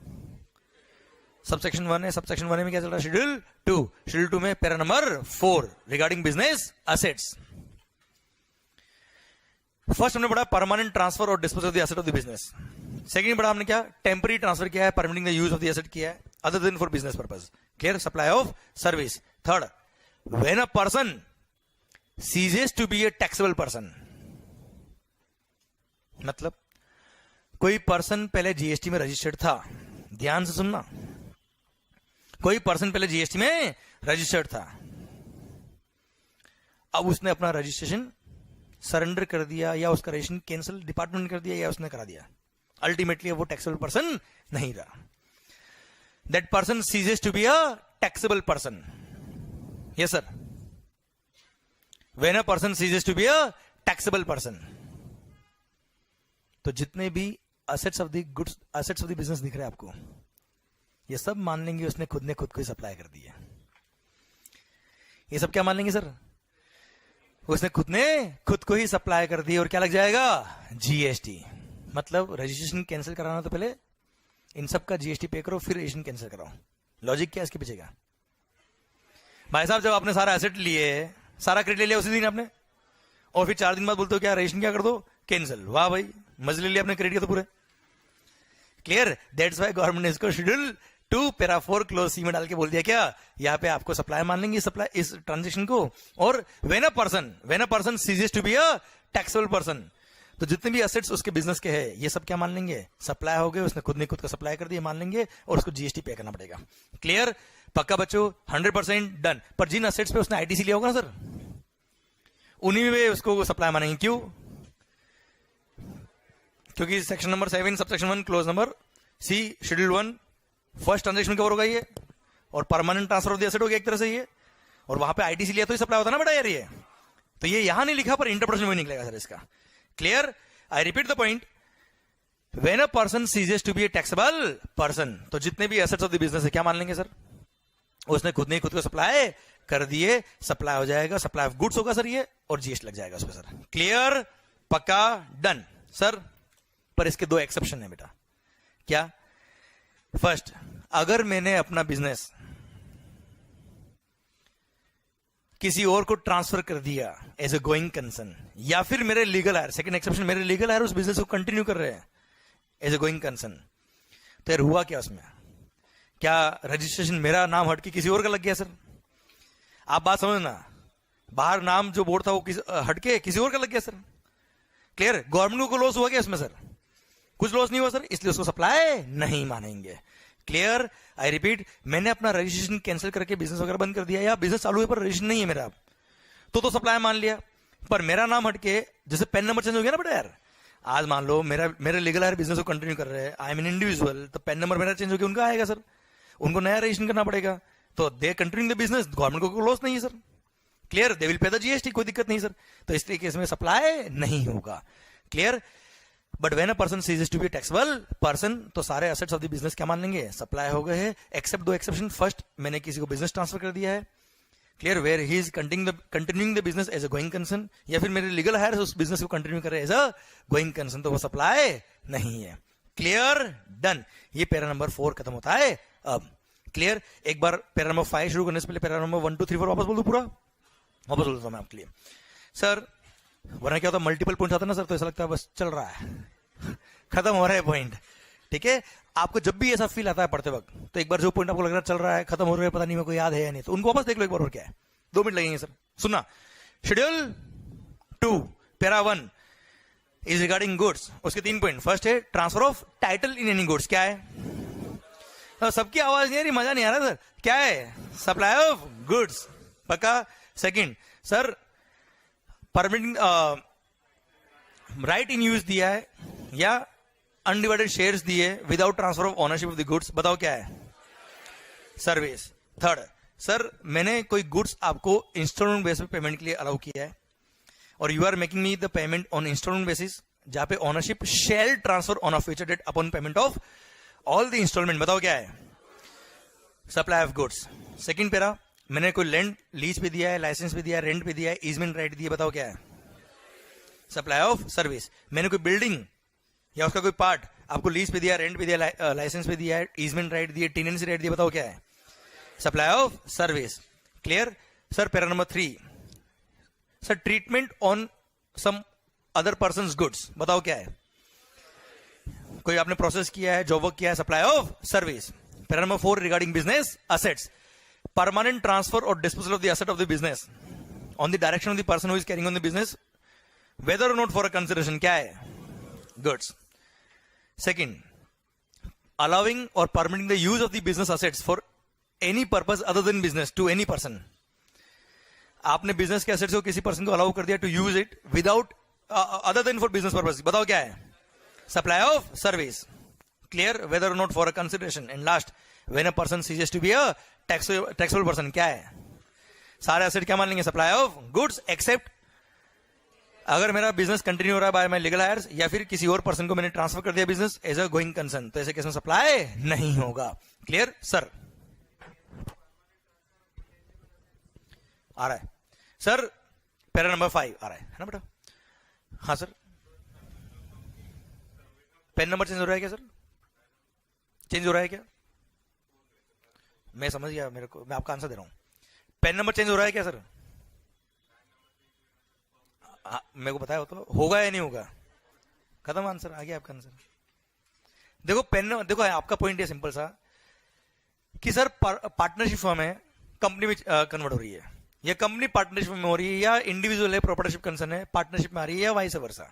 सबसेक्शन 1 है, सबसेक्शन 1 में क्या चल रहा है? शेड्यूल 2, शेड्यूल 2 में para number 4 regarding business assets. First हमने पढ़ा परमानेंट ट्रांसफर और disposal of the asset of the business. Second पढ़ा हमने क्या, टेम्पररी ट्रांसफर किया है, permitting the use of the asset किया है other than for business purpose. Clear? Supply of service. Third, when a person ceases to be a taxable person, मतलब कोई person पहले जीएसटी में रजिस्टर्ड था, ध्यान से सुनना, कोई पर्सन पहले जीएसटी में रजिस्टर्ड था, अब उसने अपना रजिस्ट्रेशन सरेंडर कर दिया या उसका रजिस्ट्रेशन कैंसिल डिपार्टमेंट ने कर दिया या उसने करा दिया, अल्टीमेटली वो टैक्सेबल पर्सन नहीं रहा। That person ceases to be a taxable person. Yes sir, when a person ceases to be a taxable person, तो जितने भी assets of the goods, assets of the business दिख रहे हैं आपको, ये सब मान लेंगे उसने खुद ने खुद को ही सप्लाई कर दिया। ये सब क्या मान लेंगे सर? उसने खुद ने खुद को ही सप्लाई कर दी, और क्या लग जाएगा? जीएसटी। मतलब रजिस्ट्रेशन कैंसिल कराना तो पहले इन सब का जीएसटी पे करो, फिर रजिस्ट्रेशन कैंसिल कराओ। लॉजिक क्या है इसके पीछे का? भाई साहब, जब आपने सारा एसेट लिए, सारा क्रेडिट ले लिया उसी दिन आपने, और फिर 4 दिन बाद बोलते हो क्या रजिस्ट्रेशन क्या कर दो, कैंसिल। वाह भाई, मजे ले लिया आपने क्रेडिट के तो पूरे। क्लियर? दैट्स व्हाई गवर्नमेंट ने इसको शेड्यूल 2 पैरा 4 क्लोज सी में डाल के बोल दिया क्या, यहाँ पे आपको सप्लाई मान लेंगे, सप्लाई इस ट्रांजेक्शन को। और when a person ceases to be a taxable person, तो जितने भी एसेट्स उसके बिजनेस के हैं ये सब क्या मान लेंगे? सप्लाई हो गए, उसने खुद ने खुद का सप्लाई कर दिया मान लेंगे, और उसको जीएसटी पे करना पड़ेगा। क्लियर? पक्का बच्चों? 100% डन। पर जिन एसेट्स पे उसने आईटीसी लिया होगा ना सर, उन्हीं में उसको सप्लाई मानेंगे। क्यों? क्योंकि section number 7 subsection 1 clause number C schedule 1 first transaction cover होगा ये, और permanent transfer of the asset हो गया एक तरह से ये, और वहां पे आईटीसी लिया तो ही सप्लाई होता ना बेटा यार। ये तो ये यहां नहीं लिखा, पर इंटरप्रिटेशन में निकलेगा सर इसका। Clear? I repeat the point, when a person ceases to be a taxable person, तो जितने भी एसेट्स ऑफ द बिजनेस है क्या मान लेंगे सर? उसने खुद ने खुद को सप्लाई कर दिए, सप्लाई हो जाएगा, सप्लाई ऑफ गुड्स होगा सर ये, और जीएसटी लग जाएगा उसमें सर। क्लियर? पक्का? Done sir. पर इसके 2 एक्सेप्शन है बेटा। क्या? फर्स्ट, अगर मैंने अपना बिजनेस किसी और को ट्रांसफर कर दिया एज ए गोइंग कंसर्न, या फिर मेरे लीगल हायर, सेकंड एक्सेप्शन, मेरे लीगल हायर उस बिजनेस को कंटिन्यू कर रहे हैं एज ए गोइंग कंसर्न, तो यार हुआ क्या उसमें? क्या रजिस्ट्रेशन मेरा नाम हटके किसी और का लग गया सर? आप बात समझना, बाहर नाम जो बोर्ड था वो हटके किसी और का लग गया सर। क्लियर? गवर्नमेंट को लॉस हुआ क्या इसमें सर? कुछ लॉस नहीं हुआ सर, इसलिए उसको सप्लाई नहीं मानेंगे। क्लियर? आई रिपीट, मैंने अपना रजिस्ट्रेशन कैंसिल करके बिजनेस वगैरह बंद कर दिया, या बिजनेस चालू है पर रजिस्ट्रेशन नहीं है मेरा, तो सप्लाई मान लिया, पर मेरा नाम हटके जैसे पेन नंबर चेंज हो गया ना बेटा यार, आज मान लो मेरे लीगल हायर बिजनेस को कंटिन्यू कर रहे हैं, आई एम एन इंडिविजुअल, तो पेन नंबर मेरा चेंज हो गया, उनका आएगा सर, उनको नया रजिस्ट्रेशन करना पड़ेगा, तो they continue the business, government को लॉस नहीं है sir, clear, they will pay the GST, कोई दिक्कत नहीं सर, तो इस तरीके में सप्लाई नहीं होगा, clear. But when a person ceases to be taxable person, तो सारे एसेट्स ऑफ द बिजनेस क्या मान लेंगे, सप्लाई हो गए हैं, एक्सेप्ट दो एक्सेप्शन, फर्स्ट मैंने किसी को बिजनेस ट्रांसफर कर दिया है, clear, where he is continuing the business as a going concern, या फिर मेरे लीगल हायर उस बिजनेस को कंटिन्यू कर रहे एज अ गोइंग कंसर्न, तो वो सप्लाई नहीं है, क्लियर, डन। ये पैरा नंबर 4 खत्म होता है अब, क्लियर। एक बार पैरा नंबर 5 शुरू करने से पहले पैरा नंबर 1 2 3 4 वापस बोल दूं, पूरा वापस बोल देता हूं मैं आपके लिए सर, वरना क्या होता है मल्टीपल पॉइंट आता है ना सर, तो ऐसा लगता है बस चल रहा है, खत्म हो रहा है पॉइंट, ठीक है। आपको जब भी ऐसा फील आता है पढ़ते वक्त, तो एक बार जो पॉइंट आपको लग रहा है चल रहा है, खत्म हो रहा है, पता नहीं मेरे को याद है या नहीं, तो उनको वापस देख लो एक बार, और क्या है, 2 मिनट लगेंगे सर। सुनना, schedule 2 para 1 is regarding goods, उसके 3 पॉइंट, फर्स्ट है transfer of title in any goods, क्या है, तो सबकी आवाज नहीं आ रही, मजा नहीं आ रहा सर, क्या है, सप्लाई ऑफ गुड्स, पक्का। Second sir, permitting right in use दिया है या अनडिवाइडेड शेयर्स दिए without transfer of ownership of the goods, बताओ क्या है, सर्विस। थर्ड सर, मैंने कोई गुड्स आपको इंस्टॉलमेंट बेसिस पे पेमेंट के लिए अलाउ किया है, और you are making me the payment on instalment basis, जहां पे ownership shall transfer on a future date upon payment of all the instalment, बताओ क्या है, supply of goods. Second para, मैंने कोई लैंड लीज पे दिया है, लाइसेंस पे दिया है, रेंट पे दिया है, ईजमेंट राइट दिया, बताओ क्या है, सप्लाई ऑफ सर्विस। मैंने कोई बिल्डिंग या उसका कोई पार्ट आपको लीज पे दिया, रेंट पे दिया, लाइसेंस पे दिया है, ईजमेंट राइट दिया, टेनेंसी राइट दिया, बताओ क्या है, supply of service, clear. Sir para number 3 sir, treatment on some other person goods, बताओ क्या है, कोई आपने प्रोसेस किया है, जॉब वर्क किया है, supply of service. Para number 4 regarding business assets, permanent transfer और disposal of the asset of the business on the direction of the person who is carrying on the business whether or not for a consideration, क्या है, goods. Second, allowing or permitting the use of the business assets for any purpose other than business to any person, आपने business के assets को किसी person को allow कर दिया to use it without other than for business purpose, बताओ क्या है, supply of service, clear, whether or not for a consideration. And last, when a person ceases to be a taxable person, क्या है, सारे asset क्या मान लेंगे, supply of goods, accept अगर मेरा बिजनेस कंटिन्यू हो रहा है बाय माय लीगल हायर्स, या फिर किसी और पर्सन को मैंने ट्रांसफर कर दिया business as a going concern, तो ऐसे केस में सप्लाई नहीं होगा, क्लियर सर। आ रहा है सर, पैरा नंबर 5 आ रहा है ना बेटा, हाँ सर, पेन नंबर चेंज हो रहा है क्या सर, चेंज हो रहा है क्या, मैं समझ गया, मेरे को मैं आपका आंसर दे रहा हूं, पेन नंबर चेंज हो रहा है क्या सर, मेरे को पता है, तो होगा या नहीं होगा, खत्म आंसर, आ गया आपका आंसर। देखो पेन, देखो आपका पॉइंट है सिंपल सा कि सर पार्टनरशिप फर्म है, कंपनी में कन्वर्ट हो रही है, या कंपनी पार्टनरशिप में हो रही है, या इंडिविजुअल है, प्रोपर्टरशिप कंसर्न है, पार्टनरशिप में आ रही है, या vice versa,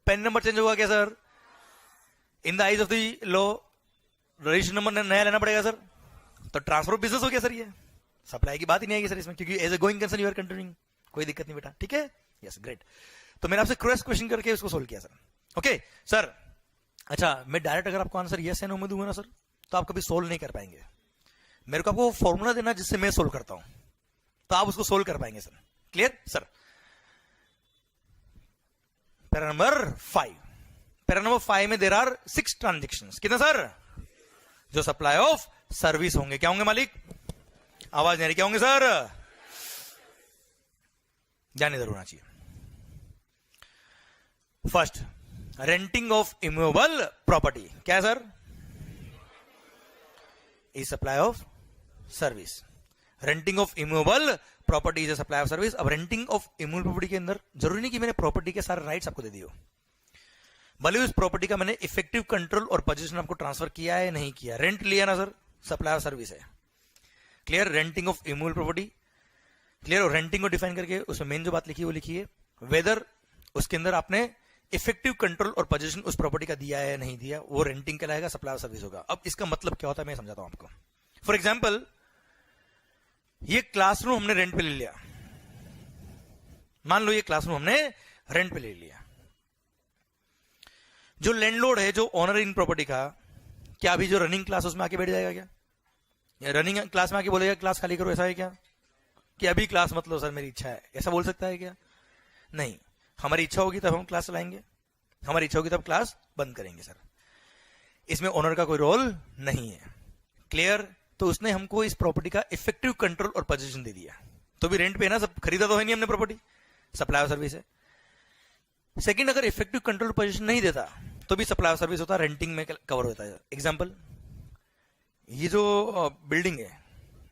PAN number change होगा क्या sir, in the eyes of the law registration number नया लेना पड़ेगा सर, तो ट्रांसफर ऑफ बिजनेस हो गया सर, ये सप्लाई की बात ही नहीं आएगी सर इसमें, क्योंकि as a going concern you are continuing, कोई दिक्कत नहीं बेटा, ठीक है, यस ग्रेट। तो मैंने आपसे क्रॉस क्वेश्चन करके उसको सोल्व किया सर, ओके सर। अच्छा, मैं डायरेक्ट अगर आपको आंसर यस या नो में दूंगा ना सर, तो आप कभी सोल्व नहीं कर पाएंगे, मेरे को आपको फॉर्मूला देना जिससे मैं सोल्व करता हूं, तो आप उसको सोल्व कर पाएंगे sir, clear sir. Para number 5, para number 5 में देयर आर 6 ट्रांजेक्शंस, कितना सर, जो सप्लाई ऑफ सर्विस होंगे, क्या होंगे मालिक, आवाज नहीं आ रही, क्या होंगे सर, ध्यान इधर होना चाहिए। First, renting of immovable property, क्या है sir, is supply of service, renting of immovable property is a supply of service. अब रेंटिंग ऑफ इमूवेबल प्रॉपर्टी के अंदर जरूरी नहीं कि मैंने प्रॉपर्टी के सारे राइट्स आपको दे दिए हो, भले उस प्रॉपर्टी का मैंने इफेक्टिव कंट्रोल और पोजीशन आपको ट्रांसफर किया है नहीं किया, रेंट लिया ना सर, सप्लाई ऑफ सर्विस है, clear. Renting of immovable property, clear. और रेंटिंग को डिफाइन करके उसमें मेन जो बात लिखी है वो लिखी है वेदर उसके अंदर आपने इफेक्टिव कंट्रोल और पोजीशन उस प्रॉपर्टी का दिया है या नहीं दिया, वो रेंटिंग कहलाएगा, सप्लाई ऑफ सर्विस होगा। अब इसका मतलब क्या होता है मैं समझाता हूं आपको। फॉर एग्जाम्पल, ये क्लासरूम हमने रेंट पे ले लिया, मान लो ये क्लासरूम हमने रेंट पे ले लिया, जो लैंडलॉर्ड है, जो ओनर इन प्रॉपर्टी का, क्या अभी जो रनिंग क्लास उसमें आके बैठ जाएगा क्या? या रनिंग क्लास में आके बोलेगा क्लास खाली करो, ऐसा है क्या? कि अभी क्लास मत लो सर मेरी इच्छा है, ऐसा बोल सकता है क्या? नहीं, हमारी इच्छा होगी तब हम क्लास चलाएंगे, हमारी इच्छा होगी तब क्लास बंद करेंगे सर। इसमें ओनर का कोई रोल नहीं है। क्लियर? तो उसने हमको इस प्रॉपर्टी का इफेक्टिव कंट्रोल और पोजीशन दे दिया। तो भी रेंट पे है ना, सब खरीदा तो है नहीं हमने प्रॉपर्टी, सप्लाई सर्विस है। सेकंड, अगर इफेक्टिव कंट्रोल पोजीशन नहीं देता तो भी सप्लाई सर्विस होता है, रेंटिंग में कवर होता है। एग्जांपल, ये जो बिल्डिंग है,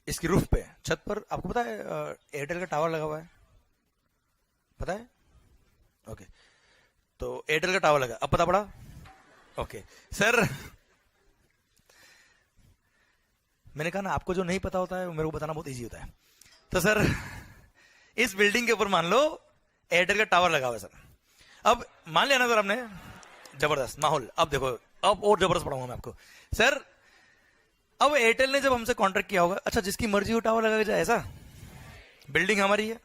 इसकी रूफ पे, छत पर आपको पता है एयरटेल का टावर लगा हुआ है, पता है? ओके, तो एयरटेल का टावर लगा, अब पता पड़ा? ओके सर, मैंने कहा ना आपको जो नहीं पता होता है वो मेरे को बताना बहुत इजी होता है। तो सर इस बिल्डिंग के ऊपर मान लो एयरटेल का टावर लगा हुआ है सर। अब मान लिया ना सर हमने, जबरदस्त माहौल। अब देखो, अब और जबरदस्त पढ़ाऊंगा मैं आपको सर। अब एयरटेल ने जब हमसे कॉन्ट्रैक्ट किया होगा, अच्छा जिसकी मर्जी हो टावर लगा के जाए, ऐसा? बिल्डिंग हमारी है,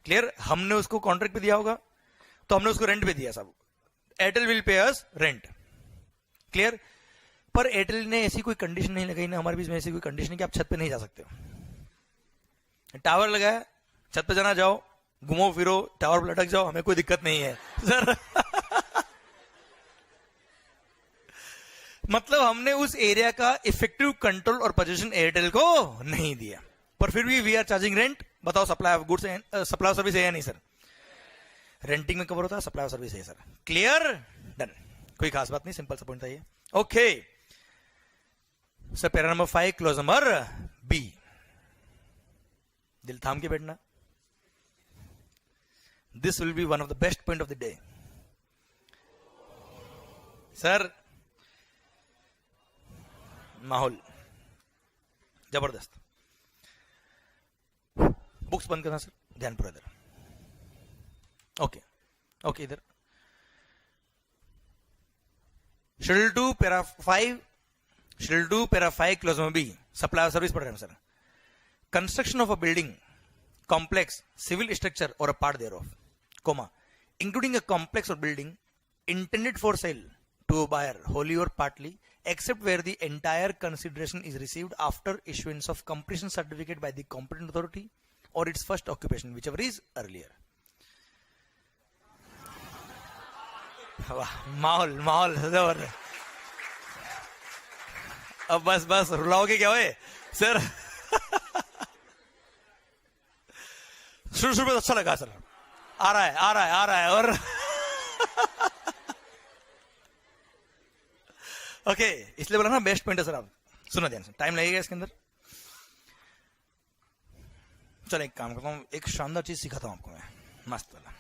क्लियर? हमने उसको कॉन्ट्रैक्ट पे दिया होगा तो हमने उसको रेंट पे दिया सब। Airtel will pay us rent, clear? पर एयरटेल ने ऐसी कोई कंडीशन नहीं लगाई ना, हमारे बीच में ऐसी कोई कंडीशन कि आप छत पे नहीं जा सकते हो। टावर लगाया, छत पे जाना, जाओ, घूमो फिरो, टावर पर लटक जाओ, हमें कोई दिक्कत नहीं है सर। मतलब हमने उस एरिया का इफेक्टिव कंट्रोल और पोजीशन एयरटेल को नहीं दिया, पर फिर भी वी आर चार्जिंग रेंट। बताओ supply of goods, supply service है या नहीं सर? रेंटिंग में कवर होता है, सप्लाई सर्विस है सर। क्लियर? डन, कोई खास बात नहीं, सिंपल सा पॉइंट था ये। Okay sir, para number 5 clause number B, दिल थाम के बैठना। This will be one of the best point of the day sir. माहौल जबरदस्त। बुक्स बंद करना सर, ध्यान पूरा इधर। ओके ओके, इधर schedule 2 para 5, schedule 2 para 5 clause number B, supply service पढ़ रहे हैं sir. Construction of a building, complex, civil structure or a part thereof, comma, including a complex or building intended for sale to a buyer wholly or partly, except where the entire consideration is received after issuance of completion certificate by the competent authority or its first occupation, whichever is earlier. वाह, माहौल माहौल जबरदस्त। अब बस बस रुलाओगे क्या हुए sir? शुरू में अच्छा लगा सर, आ रहा है आ रहा है आ रहा है। और ओके, इसलिए बोला ना बेस्ट पॉइंट है सर। आप सुनो ध्यान से, टाइम लगेगा इसके अंदर। चलो एक काम करता हूँ, एक शानदार चीज सिखाता हूँ आपको मैं, मस्त वाला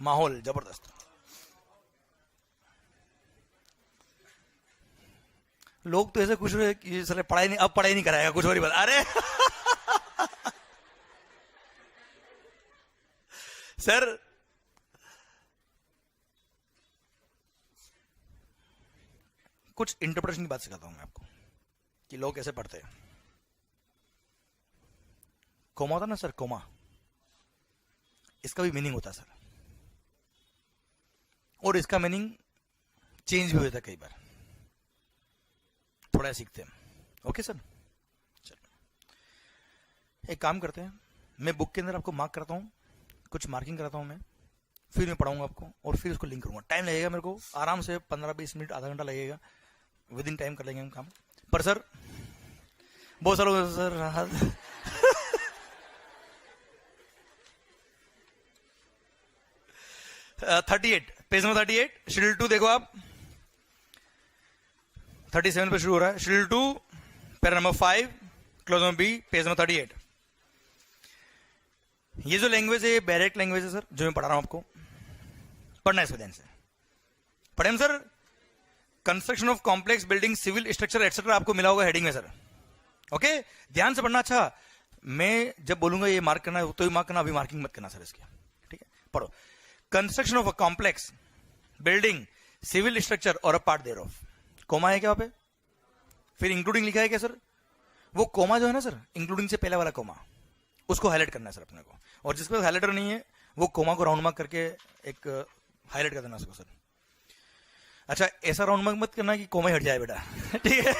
माहौल जबरदस्त। लोग तो ऐसे खुश हुए कि सर पढ़ाई नहीं, अब पढ़ाई नहीं कराएगा, कुछ और ही बात। अरे सर कुछ इंटरप्रिटेशन की बात सिखाता हूं मैं आपको कि लोग कैसे पढ़ते हैं। कोमा होता ना सर, कोमा, इसका भी मीनिंग होता है सर, और इसका मीनिंग चेंज भी होता है कई बार, थोड़ा सीखते हैं। ओके सर, चलो एक काम करते हैं, मैं बुक के अंदर आपको मार्क करता हूं, कुछ मार्किंग कराता हूं मैं, फिर मैं पढ़ाऊंगा आपको और फिर उसको लिंक करूंगा। टाइम लगेगा मेरे को आराम से 15-20 मिनट, आधा घंटा लगेगा, विद इन टाइम कर लेंगे हम काम। पर सर बहुत सालों सर 38 पेज नंबर 38 शेड्यूल 2 देखो आप, 37 पे शुरू हो रहा है। Schedule 2 para number 5 clause number B, page number 38। ये जो लैंग्वेज है ये डायरेक्ट लैंग्वेज है सर, जो मैं पढ़ा रहा हूं आपको, पढ़ना है इसको ध्यान से। पढ़े हम sir, construction of complex building, civil structure etcetera आपको मिला होगा हेडिंग में सर। ओके, ध्यान से पढ़ना। अच्छा, मैं जब बोलूंगा ये मार्क करना है तो ही मार्क करना, अभी मार्किंग मत करना सर इसकी, ठीक है? पढ़ो, construction of a complex building, civil structure or a part thereof, comma है क्या वहां पे? फिर इंक्लूडिंग लिखा है क्या सर? वो कोमा जो है ना सर, इंक्लूडिंग से पहले वाला कोमा, उसको हाईलाइट करना है सर अपने को, और जिसपे हाईलाइटर नहीं है वो कोमा को राउंड मार्क करके एक हाईलाइट कर देना उसको सर। अच्छा, ऐसा राउंड मार्क मत करना कि कोमा ही हट जाए बेटा। ठीक है,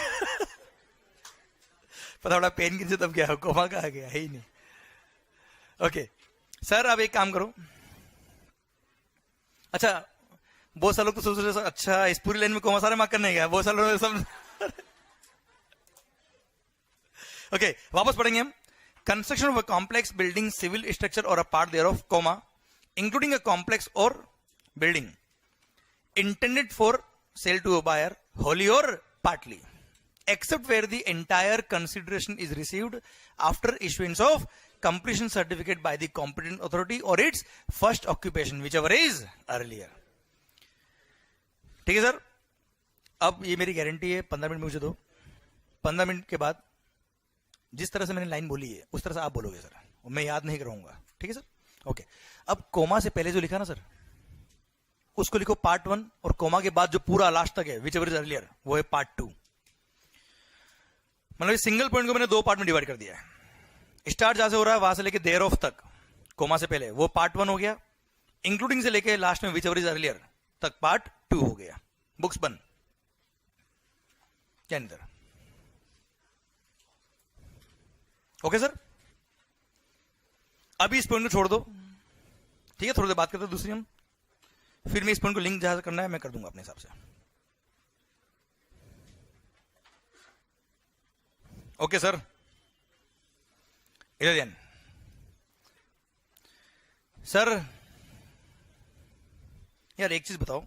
पता बड़ा पेन किन से तब क्या कोमा का आ गया है ही नहीं। ओके सर, अब एक काम करो। अच्छा, बहुत सारे लोग तो सोच रहे अच्छा इस पूरी लाइन में कोमा सारे मार्क करने गया, बहुत सारे लोग सब। ओके, वापस पढ़ेंगे हम। Construction of a complex building, civil structure or a part thereof comma, including a complex or building intended for sale to a buyer wholly or partly, except where the entire consideration is received after issuance of completion certificate by the competent authority or its first occupation, whichever is earlier. ठीक है sir, अब ये मेरी guarantee है 15 minute मुझे दो, 15 minute के बाद जिस तरह से मैंने लाइन बोली है उस तरह से आप बोलोगे सर, मैं याद नहीं करूंगा। ठीक है सर, ओके। अब कोमा से पहले जो लिखा ना सर, उसको लिखो पार्ट 1, और कोमा के बाद जो पूरा लास्ट तक है विच एवर इज अर्लियर, वो है पार्ट 2। मतलब इस सिंगल पॉइंट को मैंने 2 पार्ट में डिवाइड कर दिया है। स्टार्ट जहां से हो रहा है वहां से लेके देयर ऑफ तक, कोमा से पहले, वो पार्ट 1 हो गया। इंक्लूडिंग से लेके लास्ट में विच एवर इज अर्लियर तक पार्ट 2 हो गया। बुक्स बंद, क्या नहीं? ओके सर, अभी इस पॉइंट को छोड़ दो, ठीक है? थोड़ी देर बात करते हैं दूसरी हम, फिर मैं इस पॉइंट को लिंक जहां करना है मैं कर दूंगा अपने हिसाब से। ओके सर, इधर ध्यान। सर यार एक चीज बताओ,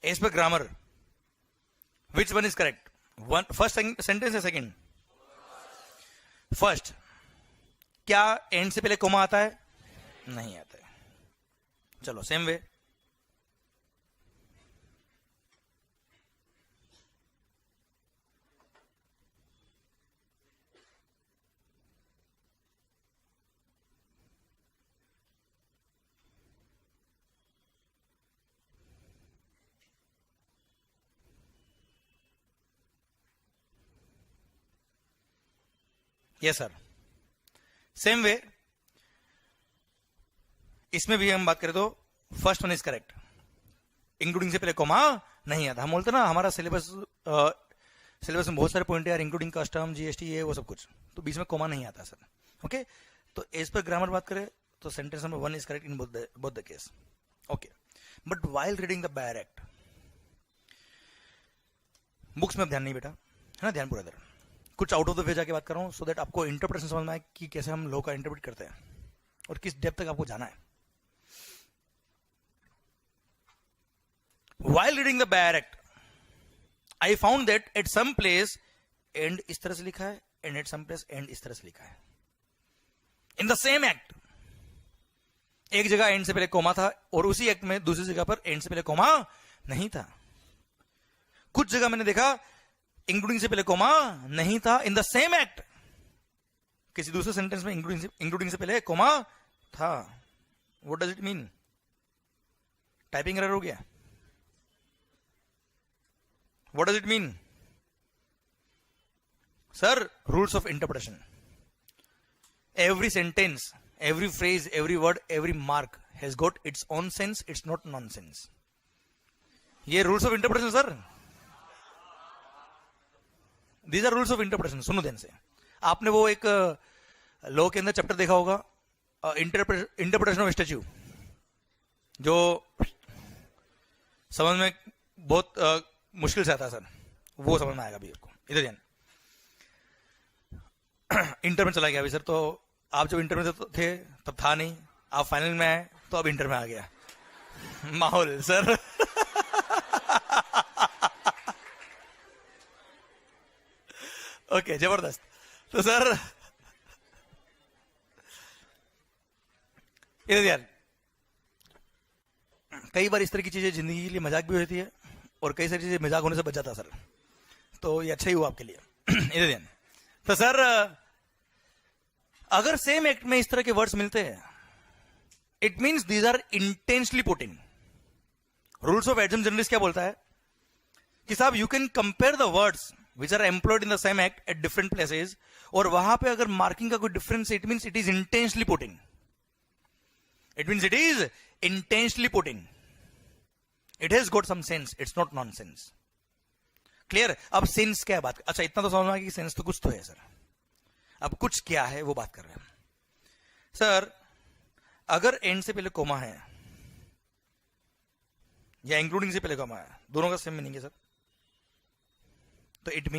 as per grammar which one is correct? First sentence है सेकंड? फर्स्ट। क्या एंड से पहले कोमा आता है? नहीं आता है। चलो same way, yes sir, same way इसमें भी हम बात करें तो first one is correct. Including से पहले कोमा नहीं आता। हम बोलते ना हमारा सिलेबस में बहुत सारे पॉइंट है यार, इंक्लूडिंग कस्टम, जीएसटी, ये वो सब कुछ, तो बीच में कोमा नहीं आता सर। ओके, तो एज पर ग्रामर बात करें तो sentence number 1 is correct in both the case. Okay, but while reading the bare act, books में ध्यान नहीं बेटा, है ना? ध्यान पूरा इधर, कुछ आउट ऑफ द वे जाके बात कर रहा हूं सो दैट आपको इंटरप्रिटेशन समझ में आए कि कैसे हम लॉ का इंटरप्रेट करते हैं और किस डेप्थ तक आपको जाना है। While reading the Bayer Act, I found that at some place end इस तरह से लिखा है and at some place end इस तरह से लिखा है। In the same act, एक जगह end से पहले कोमा था और उसी एक्ट में दूसरी जगह पर end से पहले कोमा नहीं था। कुछ जगह मैंने देखा इंक्लूडिंग से पहले कोमा नहीं था इन द सेम एक्ट, किसी दूसरे सेंटेंस में इंक्लूडिंग से पहले कोमा था। What does it mean? Typing error हो गया? What does it mean? Sir, rules of interpretation. Every sentence, every phrase, every word, every mark has got its own sense. It's not nonsense. ये rules of interpretation sir. These are rules of interpretation. सुनो ध्यान से। आपने वो एक law के अंदर chapter देखा होगा, इंटरप्रिटेशन ऑफ स्टैच्यू, जो समझ में बहुत मुश्किल से आता है सर, वो समझ में आएगा अभी आपको। इधर ध्यान, इंटर में चला गया अभी सर, तो आप जब इंटर में थे तब था नहीं, आप फाइनल में आए तो अब इंटर में आ गया माहौल सर। ओके, जबरदस्त। तो सर इधर ध्यान, कई बार इस तरह की चीजें जिंदगी के लिए मजाक भी होती है और कई सारी चीजें मजाक होने से बच जाता सर, तो ये अच्छा ही हुआ आपके लिए। इधर ध्यान। तो सर अगर सेम एक्ट में इस तरह के वर्ड्स मिलते हैं, it means these are intentionally put in. Rules of एडजम जनरलिस्ट क्या बोलता है? कि साहब you can compare the words which are employed in the same act at different places, और वहां पे अगर मार्किंग का कोई difference, it means it is intentionally putting, it means it is intentionally putting, it has got some sense, it's not non sense. Clear? अब sense क्या है बात, अच्छा इतना तो समझ में आ गया कि सेंस तो कुछ तो है सर, अब कुछ क्या है वो बात कर रहे हैं सर। अगर एंड से पहले कोमा है या इंक्लूडिंग से पहले कोमा है, दोनों का सेम मीनिंग है सर, तो इट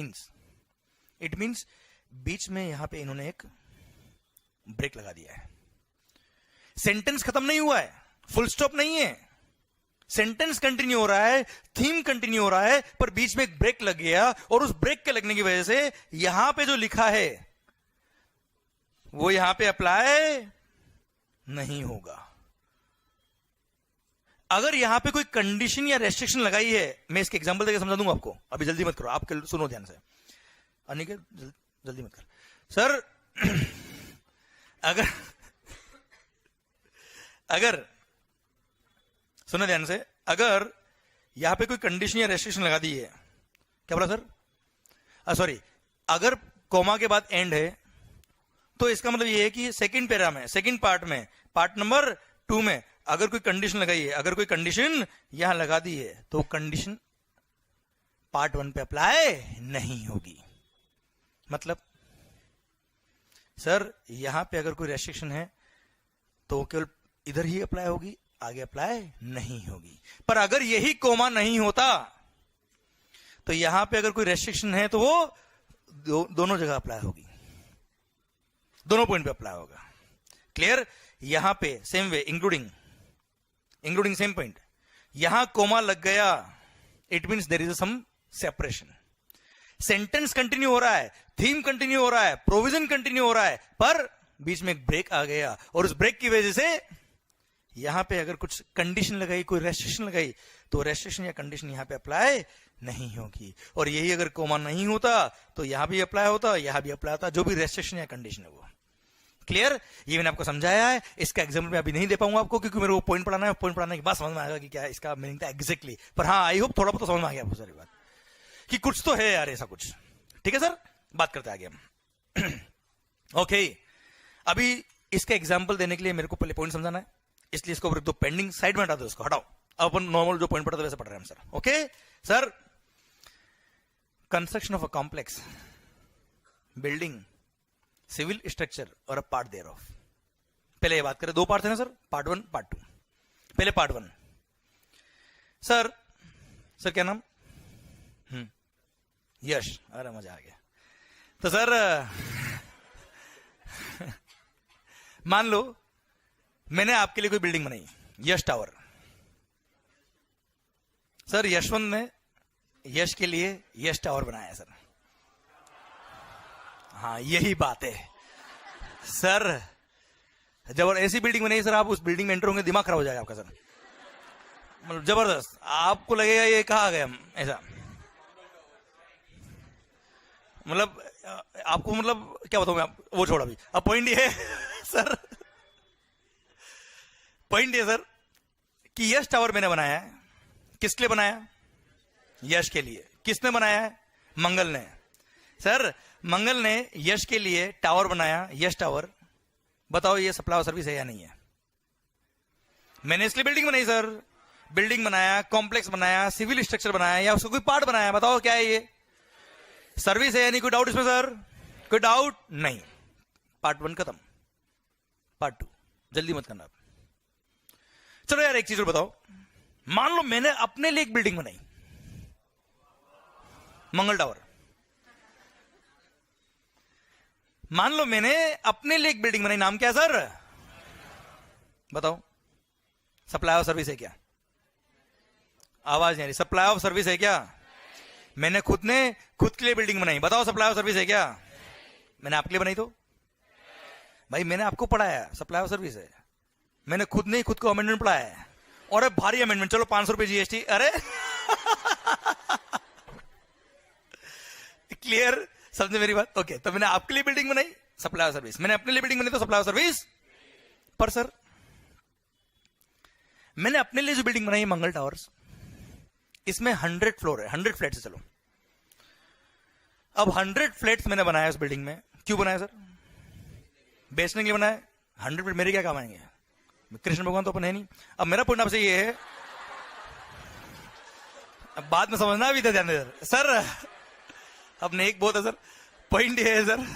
मीन्स बीच में यहां पे इन्होंने एक ब्रेक लगा दिया है। सेंटेंस खत्म नहीं हुआ है, फुल स्टॉप नहीं है, सेंटेंस कंटिन्यू हो रहा है, थीम कंटिन्यू हो रहा है, पर बीच में एक ब्रेक लग गया, और उस ब्रेक के लगने की वजह से यहां पे जो लिखा है वो यहां पे अप्लाई नहीं होगा। अगर यहां पे कोई कंडीशन या रेस्ट्रिक्शन लगाई है, मैं इसके एग्जांपल देकर समझा दूंगा आपको, अभी जल्दी मत करो, आप सुनो ध्यान से, अनिकेत जल्दी मत कर सर। अगर सुनो ध्यान से, अगर यहां पे कोई कंडीशन या रेस्ट्रिक्शन लगा दी है, क्या बोला सर, सॉरी, अगर कोमा के बाद एंड है, तो इसका मतलब ये है कि सेकंड पैरा में, सेकंड पार्ट में, पार्ट नंबर 2 में अगर कोई कंडीशन लगाई है, अगर कोई कंडीशन यहां लगा दी है, तो कंडीशन पार्ट 1 पे अप्लाई नहीं होगी। मतलब सर यहां पे अगर कोई रेस्ट्रिक्शन है तो केवल इधर ही अप्लाई होगी, आगे अप्लाई नहीं होगी। पर अगर यही कोमा नहीं होता तो यहां पे अगर कोई रेस्ट्रिक्शन है तो वो दोनों जगह अप्लाई होगी, दोनों पॉइंट पे अप्लाई होगा। क्लियर? यहां पे same way, including same point, यहां कोमा लग गया, it means there is some separation. Sentence continue हो रहा है, थीम कंटिन्यू हो रहा है, प्रोविजन कंटिन्यू हो रहा है, पर बीच में एक ब्रेक आ गया, और उस ब्रेक की वजह से यहां पे अगर कुछ कंडीशन लगाई, कोई रेस्ट्रिक्शन लगाई, तो रेस्ट्रिक्शन या कंडीशन यहां पे अप्लाई नहीं होगी। और यही अगर कोमा नहीं होता तो यहां भी अप्लाई होता, यहां भी अप्लाई होता, जो भी रेस्ट्रिक्शन या कंडीशन है वो। क्लियर? ये मैंने आपको समझाया है, इसका एग्जाम्पल मैं अभी नहीं दे पाऊंगा आपको, क्योंकि मेरे को पॉइंट पढ़ाना है, पॉइंट पढ़ाने के बाद समझ में आएगा कि क्या इसका मीनिंग था एग्जैक्टली। पर हाँ, आई होप थोड़ा बहुत तो समझ में आ गया आपको सारी बात, कि कुछ तो है यार ऐसा कुछ। ठीक है सर, बात करते आगे हम। ओके, अभी इसका एग्जाम्पल देने के लिए मेरे को पहले पॉइंट समझाना है, इसलिए इसको दो पेंडिंग साइड में हटा दो, इसको हटाओ। अब अपन नॉर्मल जो पॉइंट पढ़ते वैसे पढ़ रहे हैं हम sir. Okay sir, construction of a complex building, civil structure or a part there of. पहले ये बात करें, दो पार्ट थे ना सर, पार्ट 1 पार्ट 2। पहले पार्ट 1 सर, सर क्या नाम? यश। अरे मजा आ गया। तो सर मान लो मैंने आपके लिए कोई बिल्डिंग बनाई, यश टावर। सर यशवंत ने यश के लिए यश टावर बनाया है सर। हाँ यही बात है सर, जब ऐसी बिल्डिंग बनाई सर, आप उस बिल्डिंग में एंटर होंगे दिमाग खराब हो जाएगा आपका सर, मतलब जबरदस्त, आपको लगेगा ये कहाँ आ गए हम, ऐसा मतलब आपको, मतलब क्या बताऊं मैं, वो छोड़ अभी। अब पॉइंट ये है सर, पॉइंट ये सर कि यश टावर मैंने बनाया है, किसके लिए बनाया? यश के लिए। किसने बनाया है? मंगल ने। सर मंगल ने यश के लिए टावर बनाया, यश टावर। बताओ ये सप्लाई सर्विस है या नहीं है? मैंने इसलिए बिल्डिंग बनाई सर, बिल्डिंग बनाया, कॉम्प्लेक्स बनाया, सिविल स्ट्रक्चर बनाया, या उसका कोई पार्ट बनाया, बताओ क्या है ये? सर्विस है या नहीं? कोई डाउट इसमें सर? कोई डाउट नहीं। पार्ट 1 खत्म, पार्ट 2 जल्दी मत करना। चलो यार एक चीज और बताओ, मान लो मैंने अपने लिए एक बिल्डिंग बनाई, मंगल टावर। मान लो मैंने अपने लिए एक बिल्डिंग बनाई, नाम क्या है सर? बताओ। सप्लाई ऑफ सर्विस है क्या? आवाज नहीं आ रही। सप्लाई ऑफ सर्विस है क्या? मैंने खुद के लिए बिल्डिंग बनाई, बताओ सप्लाई ऑफ सर्विस है क्या? मैंने आपके लिए बनाई तो भाई मैंने आपको पढ़ाया सप्लाई ऑफ सर्विस है, मैंने खुद ने खुद को अमेंडमेंट पढ़ाया है, और भारी अमेंडमेंट, चलो 500 रुपए जीएसटी। अरे क्लियर, समझे मेरी बात? ओके, तो मैंने आपके लिए बिल्डिंग बनाई, सप्लाई ऑफ सर्विस, मैंने अपने लिए बिल्डिंग बनाई तो सप्लाई ऑफ सर्विस। पर सर मैंने अपने लिए जो बिल्डिंग बनाई मंगल टावर्स, इसमें 100 फ्लोर है, 100 फ्लैट है। चलो अब 100 फ्लैट्स मैंने बनाया उस बिल्डिंग में। क्यों बनाया सर? बेचने के लिए बनाया। 100 फ्लैट मेरे क्या काम आएंगे? कृष्ण भगवान तो अपन है नहीं। अब मेरा पॉइंट आपसे ये है, अब बाद में समझना भी था, ध्यान दे सर। अपने एक बहुत है सर, पॉइंट ये है सर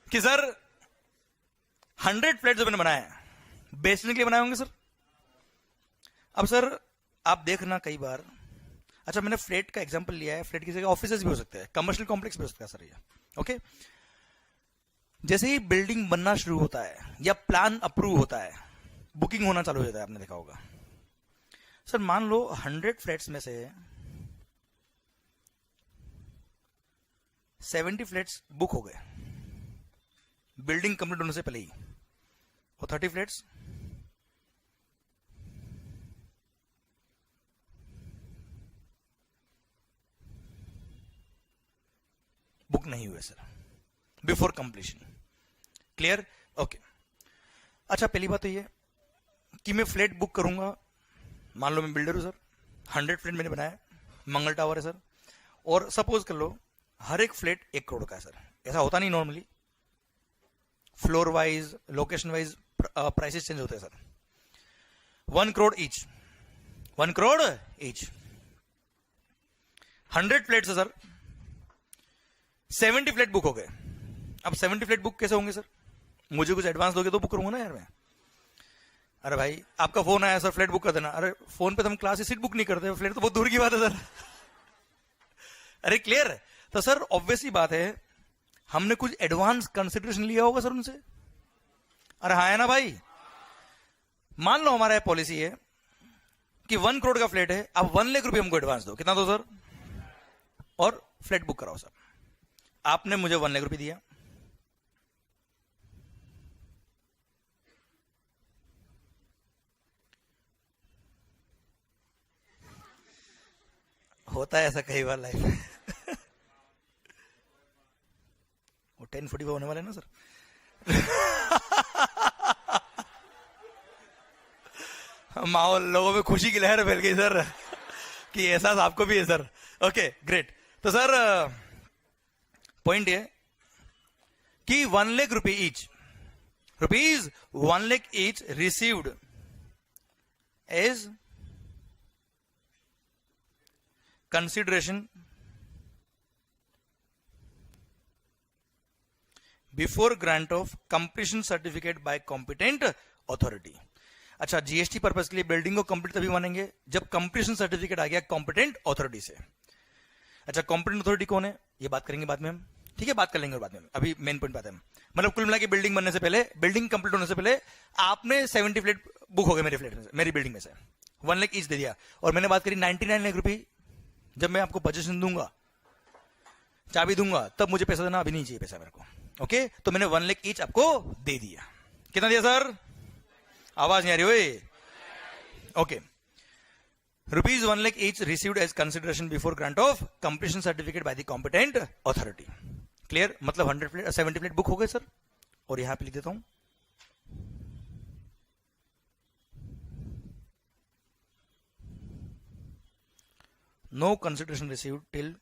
कि सर 100 फ्लैट जो मैंने बनाया बेचने के लिए बनाए होंगे सर। अब सर आप देखना कई बार, अच्छा मैंने फ्लैट का एग्जांपल लिया है, फ्लैट की जगह ऑफिसेज भी हो सकते हैं, कमर्शियल कॉम्प्लेक्स भी हो सकता है सर ये। ओके, जैसे ही बिल्डिंग बनना शुरू होता है या प्लान अप्रूव होता है, बुकिंग होना चालू हो जाता है, आपने देखा होगा सर। मान लो 100 फ्लैट्स में से 70 फ्लैट्स बुक हो गए बिल्डिंग कंप्लीट होने से पहले ही, और 30 फ्लैट्स बुक नहीं हुए sir before completion. Clear? Okay. अच्छा पहली बात तो ये कि मैं फ्लैट बुक करूंगा, मान लो मैं बिल्डर हूं सर, 100 फ्लैट मैंने बनाया, मंगल टावर है सर, और सपोज कर लो हर एक फ्लैट 1 करोड़ का है सर। ऐसा होता नहीं normally, floor wise location wise prices change होते हैं sir. 1 crore each, 1 crore each, 100 flat है सर, 70 फ्लैट बुक हो गए। अब 70 फ्लैट बुक कैसे होंगे सर? मुझे कुछ एडवांस दोगे तो बुक करूंगा ना यार मैं। अरे भाई आपका फोन आया सर फ्लैट बुक कर देना, अरे फोन पे तो हम क्लास की सीट बुक नहीं करते, फ्लैट तो बहुत दूर की बात है सर। अरे क्लियर? तो सर ऑब्वियसली बात है हमने कुछ एडवांस कंसिडरेशन लिया होगा सर उनसे। अरे हाँ है ना भाई। मान लो हमारा पॉलिसी है कि 1 करोड़ का फ्लैट है, अब 1 लाख रुपए हमको एडवांस दो। कितना दो सर? और फ्लैट बुक कराओ सर। आपने मुझे 1 लाख रुपए दिया, होता है ऐसा कई बार लाइफ में। वो 10:45 होने वाले ना सर। माहौल लोगों में खुशी की लहर फैल गई सर कि एहसास आपको भी है सर। Okay great. तो सर पॉइंट ये कि 1 लाख रुपए each, rupees 1 lakh each received as consideration before grant of completion certificate by competent authority. अच्छा जीएसटी पर्पज के लिए बिल्डिंग को कंप्लीट तभी मानेंगे जब कंप्लीशन सर्टिफिकेट आ गया कॉम्पिटेंट अथॉरिटी से। अच्छा कॉम्पिटेंट अथॉरिटी कौन है ये बात करेंगे बाद में हम, ठीक है बात कर लेंगे और बाद में, अभी मेन पॉइंट बात है। मतलब कुल मिला के बिल्डिंग बनने से पहले, बिल्डिंग कंप्लीट होने से पहले आपने 70 फ्लैट बुक हो गए मेरे फ्लैट में से, मेरी बिल्डिंग में से 1 लाख ईच दे दिया। और मैंने बात करी 99 लाख रुपए जब मैं आपको पोजीशन दूंगा, चाबी दूंगा, तब मुझे पैसा देना, अभी नहीं चाहिए पैसा मेरे को। ओके तो मैंने 1 लाख ईच आपको दे दिया। कितना दिया सर? आवाज नहीं आ रही हो? Okay rupees 1 lakh each received as consideration before grant of completion certificate by the competent authority. Clear? मतलब 100 फ्लैट 70 फ्लैट बुक हो गए सर। और यहां पे लिख देता हूं no consideration received till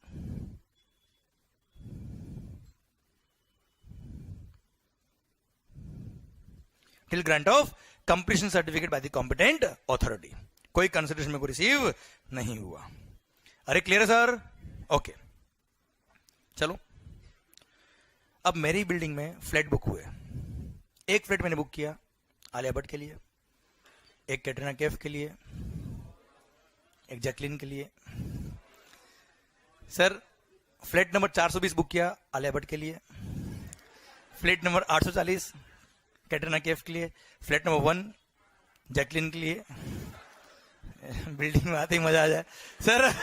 grant of completion certificate by the competent authority. कोई कंसिडरेशन में को रिसीव नहीं हुआ। अरे क्लियर है सर? ओके चलो अब मेरी बिल्डिंग में फ्लैट बुक हुए। एक फ्लैट मैंने बुक किया आलिया भट्ट के लिए, एक कैटरीना कैफ के लिए, एक जैकलिन के लिए। सर फ्लैट नंबर 420 बुक किया आलिया भट्ट के लिए, फ्लैट नंबर 840 कैटरीना कैफ के लिए, फ्लैट नंबर 1 जैकलिन के लिए। बिल्डिंग में आते ही मजा आ जाए सर।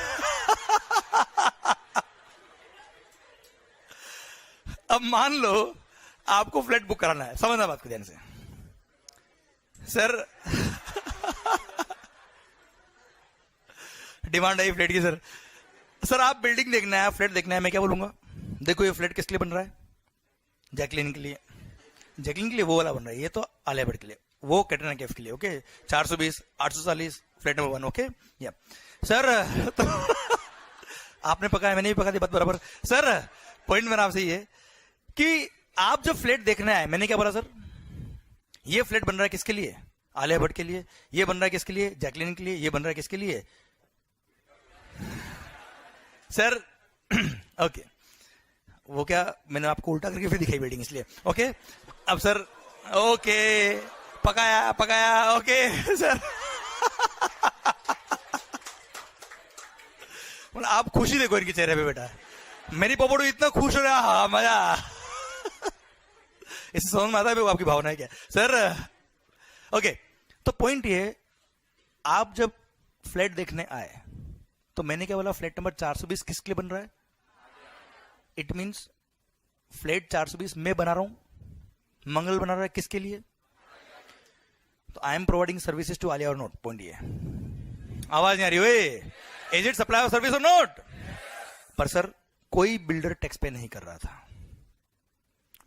अब मान लो आपको फ्लैट बुक कराना है, समझना बात को ध्यान से सर। डिमांड आई फ्लैट की सर। सर आप बिल्डिंग देखना है, फ्लैट देखना है, मैं क्या बोलूंगा? देखो ये फ्लैट किस लिए बन रहा है? जैकलिन के लिए। जैकलिन के लिए वो वाला बन रहा है, ये तो आलिया भट्ट के लिए। वो कैटरीना कैफ के लिए, ओके 420 840 फ्लैट नंबर 1, ओके या सर। तो आपने पकाया, मैंने भी पका दी बात बराबर। सर पॉइंट मेरा आपसे ये कि आप जब फ्लैट देखने आए, मैंने क्या बोला सर, ये फ्लैट बन रहा है किसके लिए, आलिया भट्ट के लिए, ये बन रहा है किसके लिए, जैकलिन के लिए, ये बन रहा है किसके लिए सर ओके वो क्या मैंने आपको उल्टा करके फिर दिखाई बिल्डिंग इसलिए, ओके अब सर ओके पकाया पकाया, ओके सर मतलब आप खुशी देखो इनके चेहरे पे बेटा, मेरी पोपड़ू इतना खुश हो रहा, हाँ मजा इससे समझ में आता है आपकी भावना है क्या सर। ओके तो पॉइंट ये, आप जब फ्लैट देखने आए तो मैंने क्या बोला, फ्लैट नंबर 420 किसके लिए बन रहा है, इट मींस फ्लैट 420 मैं बना रहा हूं, मंगल बना रहा है किसके लिए, तो I am providing services to Alia or not, point ये। आवाज नहीं आ रही हुई, is it supply of service or not. पर सर कोई बिल्डर टैक्स पे नहीं कर रहा था,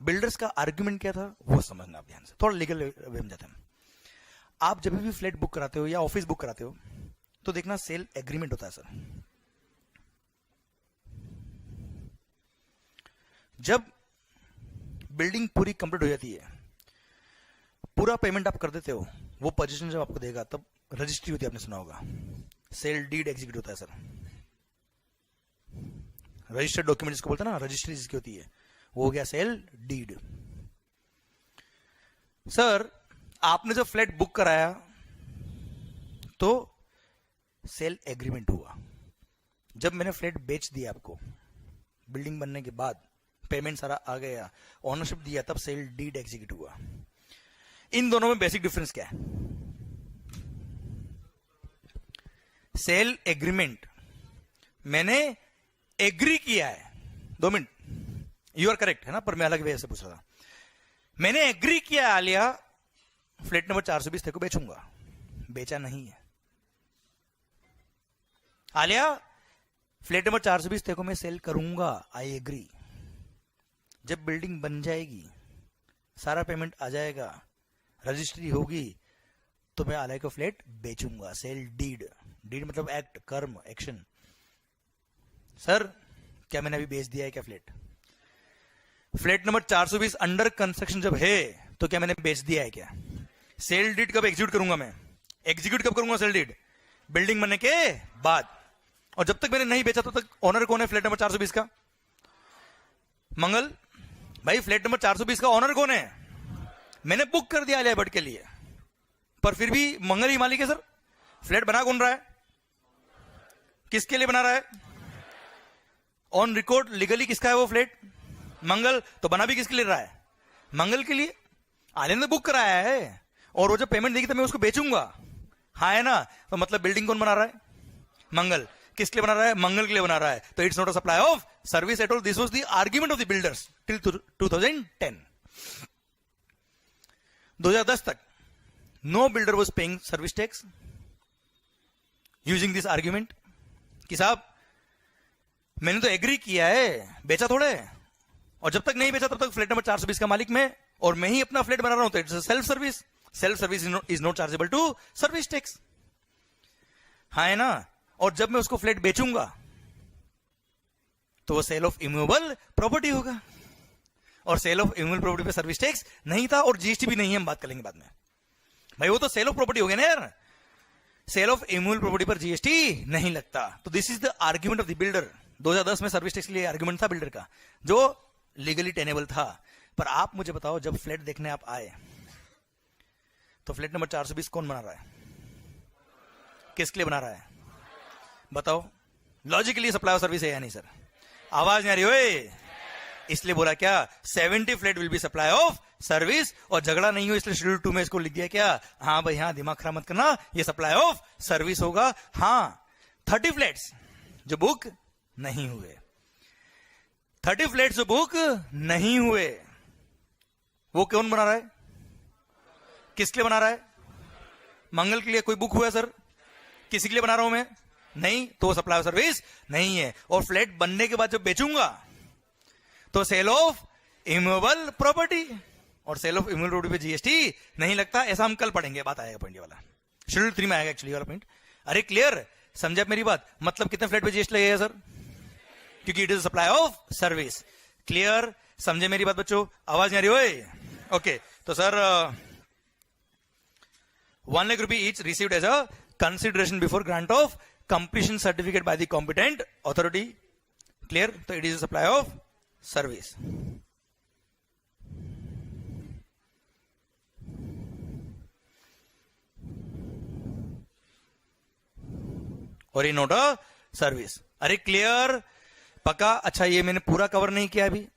बिल्डर्स का आर्ग्यूमेंट क्या था वो समझना आप ध्यान से, थोड़ा लीगल वे में जाते हैं। आप जब भी फ्लैट बुक कराते हो या ऑफिस बुक कराते हो तो देखना सेल एग्रीमेंट होता है सर। जब बिल्डिंग पूरी कंप्लीट हो जाती है, पूरा पेमेंट आप कर देते हो, वो पोजीशन जब आपको देगा तब रजिस्ट्री होती है, आपने सुना होगा, सेल डीड एग्जीक्यूट होता है सर। रजिस्टर्ड डॉक्यूमेंट जिसको बोलते हैं ना, रजिस्ट्री जिसकी होती है वो हो गया सेल डीड। सर आपने जब फ्लैट बुक कराया तो सेल एग्रीमेंट हुआ, जब मैंने फ्लैट बेच दिया आपको, बिल्डिंग बनने के बाद पेमेंट सारा आ गया, ओनरशिप दिया, तब सेल डीड एग्जीक्यूट हुआ। इन दोनों में बेसिक डिफरेंस क्या है, सेल एग्रीमेंट मैंने एग्री किया है, 2 मिनट, यू आर करेक्ट है ना, पर मैं अलग वे से पूछ रहा था, मैंने एग्री किया आलिया फ्लैट नंबर 420 तेरे को बेचूंगा, बेचा नहीं है आलिया, फ्लैट नंबर 420 तेरे को मैं सेल करूंगा, आई एग्री। जब बिल्डिंग बन जाएगी, सारा पेमेंट आ जाएगा, रजिस्ट्री होगी, तो मैं आलिया को फ्लैट बेचूंगा, सेल डीड, डीड मतलब एक्ट, कर्म, एक्शन। सर क्या मैंने अभी बेच दिया है क्या flat, flat number 420 under construction जब है तो क्या मैंने बेच दिया है क्या, सेल डीड कब एग्जीक्यूट करूंगा मैं, एग्जीक्यूट कब करूंगा सेल डीड, बिल्डिंग बनने के बाद, और जब तक मैंने नहीं बेचा तब तक ओनर कौन है फ्लैट नंबर 420 का, मंगल भाई फ्लैट नंबर 420 का ओनर कौन है, मैंने बुक कर दिया आलिया भट्ट के लिए, पर फिर भी मंगल ही मालिक है सर। फ्लैट बना कौन रहा है, किसके लिए बना रहा है, ऑन रिकॉर्ड लीगली किसका है वो फ्लैट, मंगल, तो बना भी किसके लिए रहा है, मंगल के लिए, आलिया ने बुक कराया है, और वो जब पेमेंट देगी तो मैं उसको बेचूंगा, हाँ है ना, तो मतलब बिल्डिंग कौन बना रहा है, मंगल, किसके लिए बना रहा है, मंगल के लिए बना रहा है, तो it's not a supply of service at all, this was the argument of the builders till 2010। 2010 तक no builder was paying service tax using this argument कि साहब मैंने तो एग्री किया है, बेचा थोड़े, और जब तक नहीं बेचा तब तक फ्लैट नंबर 420 का मालिक मैं, और मैं ही अपना फ्लैट बना रहा हूं, तो it's self service, self service is not chargeable to service tax, हाँ है ना। और जब मैं उसको फ्लैट बेचूंगा तो वो सेल ऑफ इमूवेबल प्रॉपर्टी होगा, और सेल ऑफ इमूवेबल प्रॉपर्टी पे सर्विस टैक्स नहीं था, और जीएसटी भी नहीं है, हम बात करेंगे बाद में भाई, वो तो सेल ऑफ प्रॉपर्टी हो गया ना यार, सेल ऑफ इमूवेबल प्रॉपर्टी पर जीएसटी नहीं लगता। तो this is the argument of the builder. 2010 में सर्विस टैक्स के लिए आर्ग्यूमेंट था बिल्डर का, जो लीगली टेनेबल था। पर आप मुझे बताओ, जब फ्लैट देखने आप आए तो फ्लैट नंबर 420 कौन बना रहा है, किसके लिए बना रहा है, बताओ, लॉजिकली सप्लाई ऑफ सर्विस है या नहीं सर, आवाज नहीं आ रही ओए, इसलिए बोला क्या 70 flat will be supply of service, और झगड़ा नहीं हो इसलिए शेड्यूल 2 में इसको लिख दिया क्या, हाँ भाई हाँ, दिमाग खराब मत करना, ये सप्लाई ऑफ सर्विस होगा। हाँ 30 फ्लैट्स जो बुक नहीं हुए, 30 फ्लैट्स जो बुक नहीं हुए, वो कौन बना रहा है, किसके लिए बना रहा है, मंगल के लिए। कोई बुक हुआ है सर, किसी के लिए बना रहा हूं मैं, नहीं, तो सप्लाई ऑफ सर्विस नहीं है। और फ्लैट बनने के बाद जब बेचूंगा तो सेल ऑफ इमूवेबल प्रॉपर्टी, और सेल ऑफ इम्यूनल प्रोडक्ट पे जीएसटी नहीं लगता, ऐसा हम कल पढ़ेंगे, बात आएगा पॉइंट वाला, शेड्यूल 3 में आएगा एक्चुअली वाला पॉइंट। अरे क्लियर, समझे आप मेरी बात? मतलब कितने फ्लैट पे जीएसटी लगेगा सर? क्योंकि it is supply of service. Clear, समझे मेरी बात बच्चों? आवाज नहीं आ रही हो? ओके, तो sir 1 lakh rupee each received as a consideration before grant of completion certificate by the competent authority. Clear, तो it is supply of service. और ये नोट अ सर्विस। अरे क्लियर, पक्का? अच्छा, ये मैंने पूरा कवर नहीं किया अभी,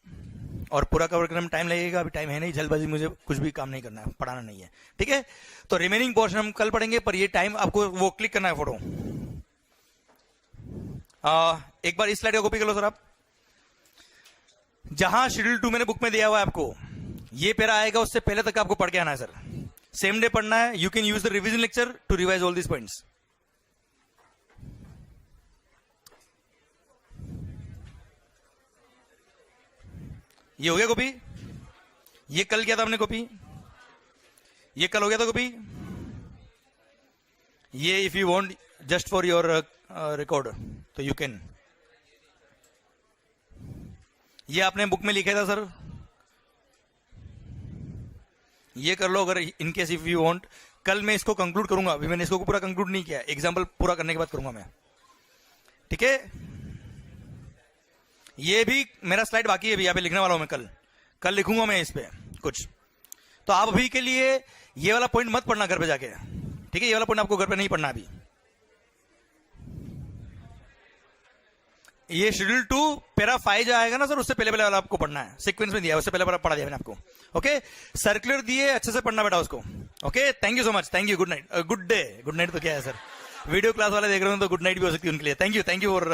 और पूरा कवर करने में टाइम लगेगा, अभी टाइम है नहीं, जल्दबाजी, मुझे कुछ भी काम नहीं करना है, पढ़ाना नहीं है, ठीक है? तो रिमेनिंग पोर्शन हम कल पढ़ेंगे, पर ये टाइम आपको वो क्लिक करना है फोटो। एक बार इस स्लाइड को कॉपी कर लो सर आप। जहां शेड्यूल 2 मैंने बुक में दिया हुआ है आपको, ये पैरा आएगा, उससे पहले तक आपको पढ़ के आना है सर, सेम डे पढ़ना है। You can use the revision lecture to revise all this points. ये हो गया कॉपी? ये कल किया था हमने कॉपी, ये कल हो गया था कॉपी। ये if you want just for your record तो यू कैन, ये आपने बुक में लिखा था सर, ये कर लो अगर in case if you want. कल मैं इसको कंक्लूड करूंगा, अभी मैंने इसको पूरा कंक्लूड नहीं किया, एग्जाम्पल पूरा करने के बाद करूंगा मैं, ठीक है? ये भी मेरा स्लाइड बाकी है, अभी यहाँ पे लिखने वाला हूं मैं, कल लिखूंगा मैं इस पे कुछ। तो आप अभी के लिए ये वाला पॉइंट मत पढ़ना घर पे जाके, ठीक है? ये वाला पॉइंट आपको घर पे नहीं पढ़ना अभी। ये शेड्यूल 2 पैरा 5 जो आएगा ना सर, उससे पहले पहले वाला आपको पढ़ना है, सीक्वेंस में दिया, उससे पहले पढ़ा दिया मैंने आपको। ओके, सर्कुलर दिए, अच्छे से पढ़ना बेटा उसको। Okay, thank you so much, thank you, good night, good day. Good night तो क्या है सर, वीडियो क्लास वाले देख रहे हो तो गुड नाइट भी हो सकती है उनके लिए। Thank you for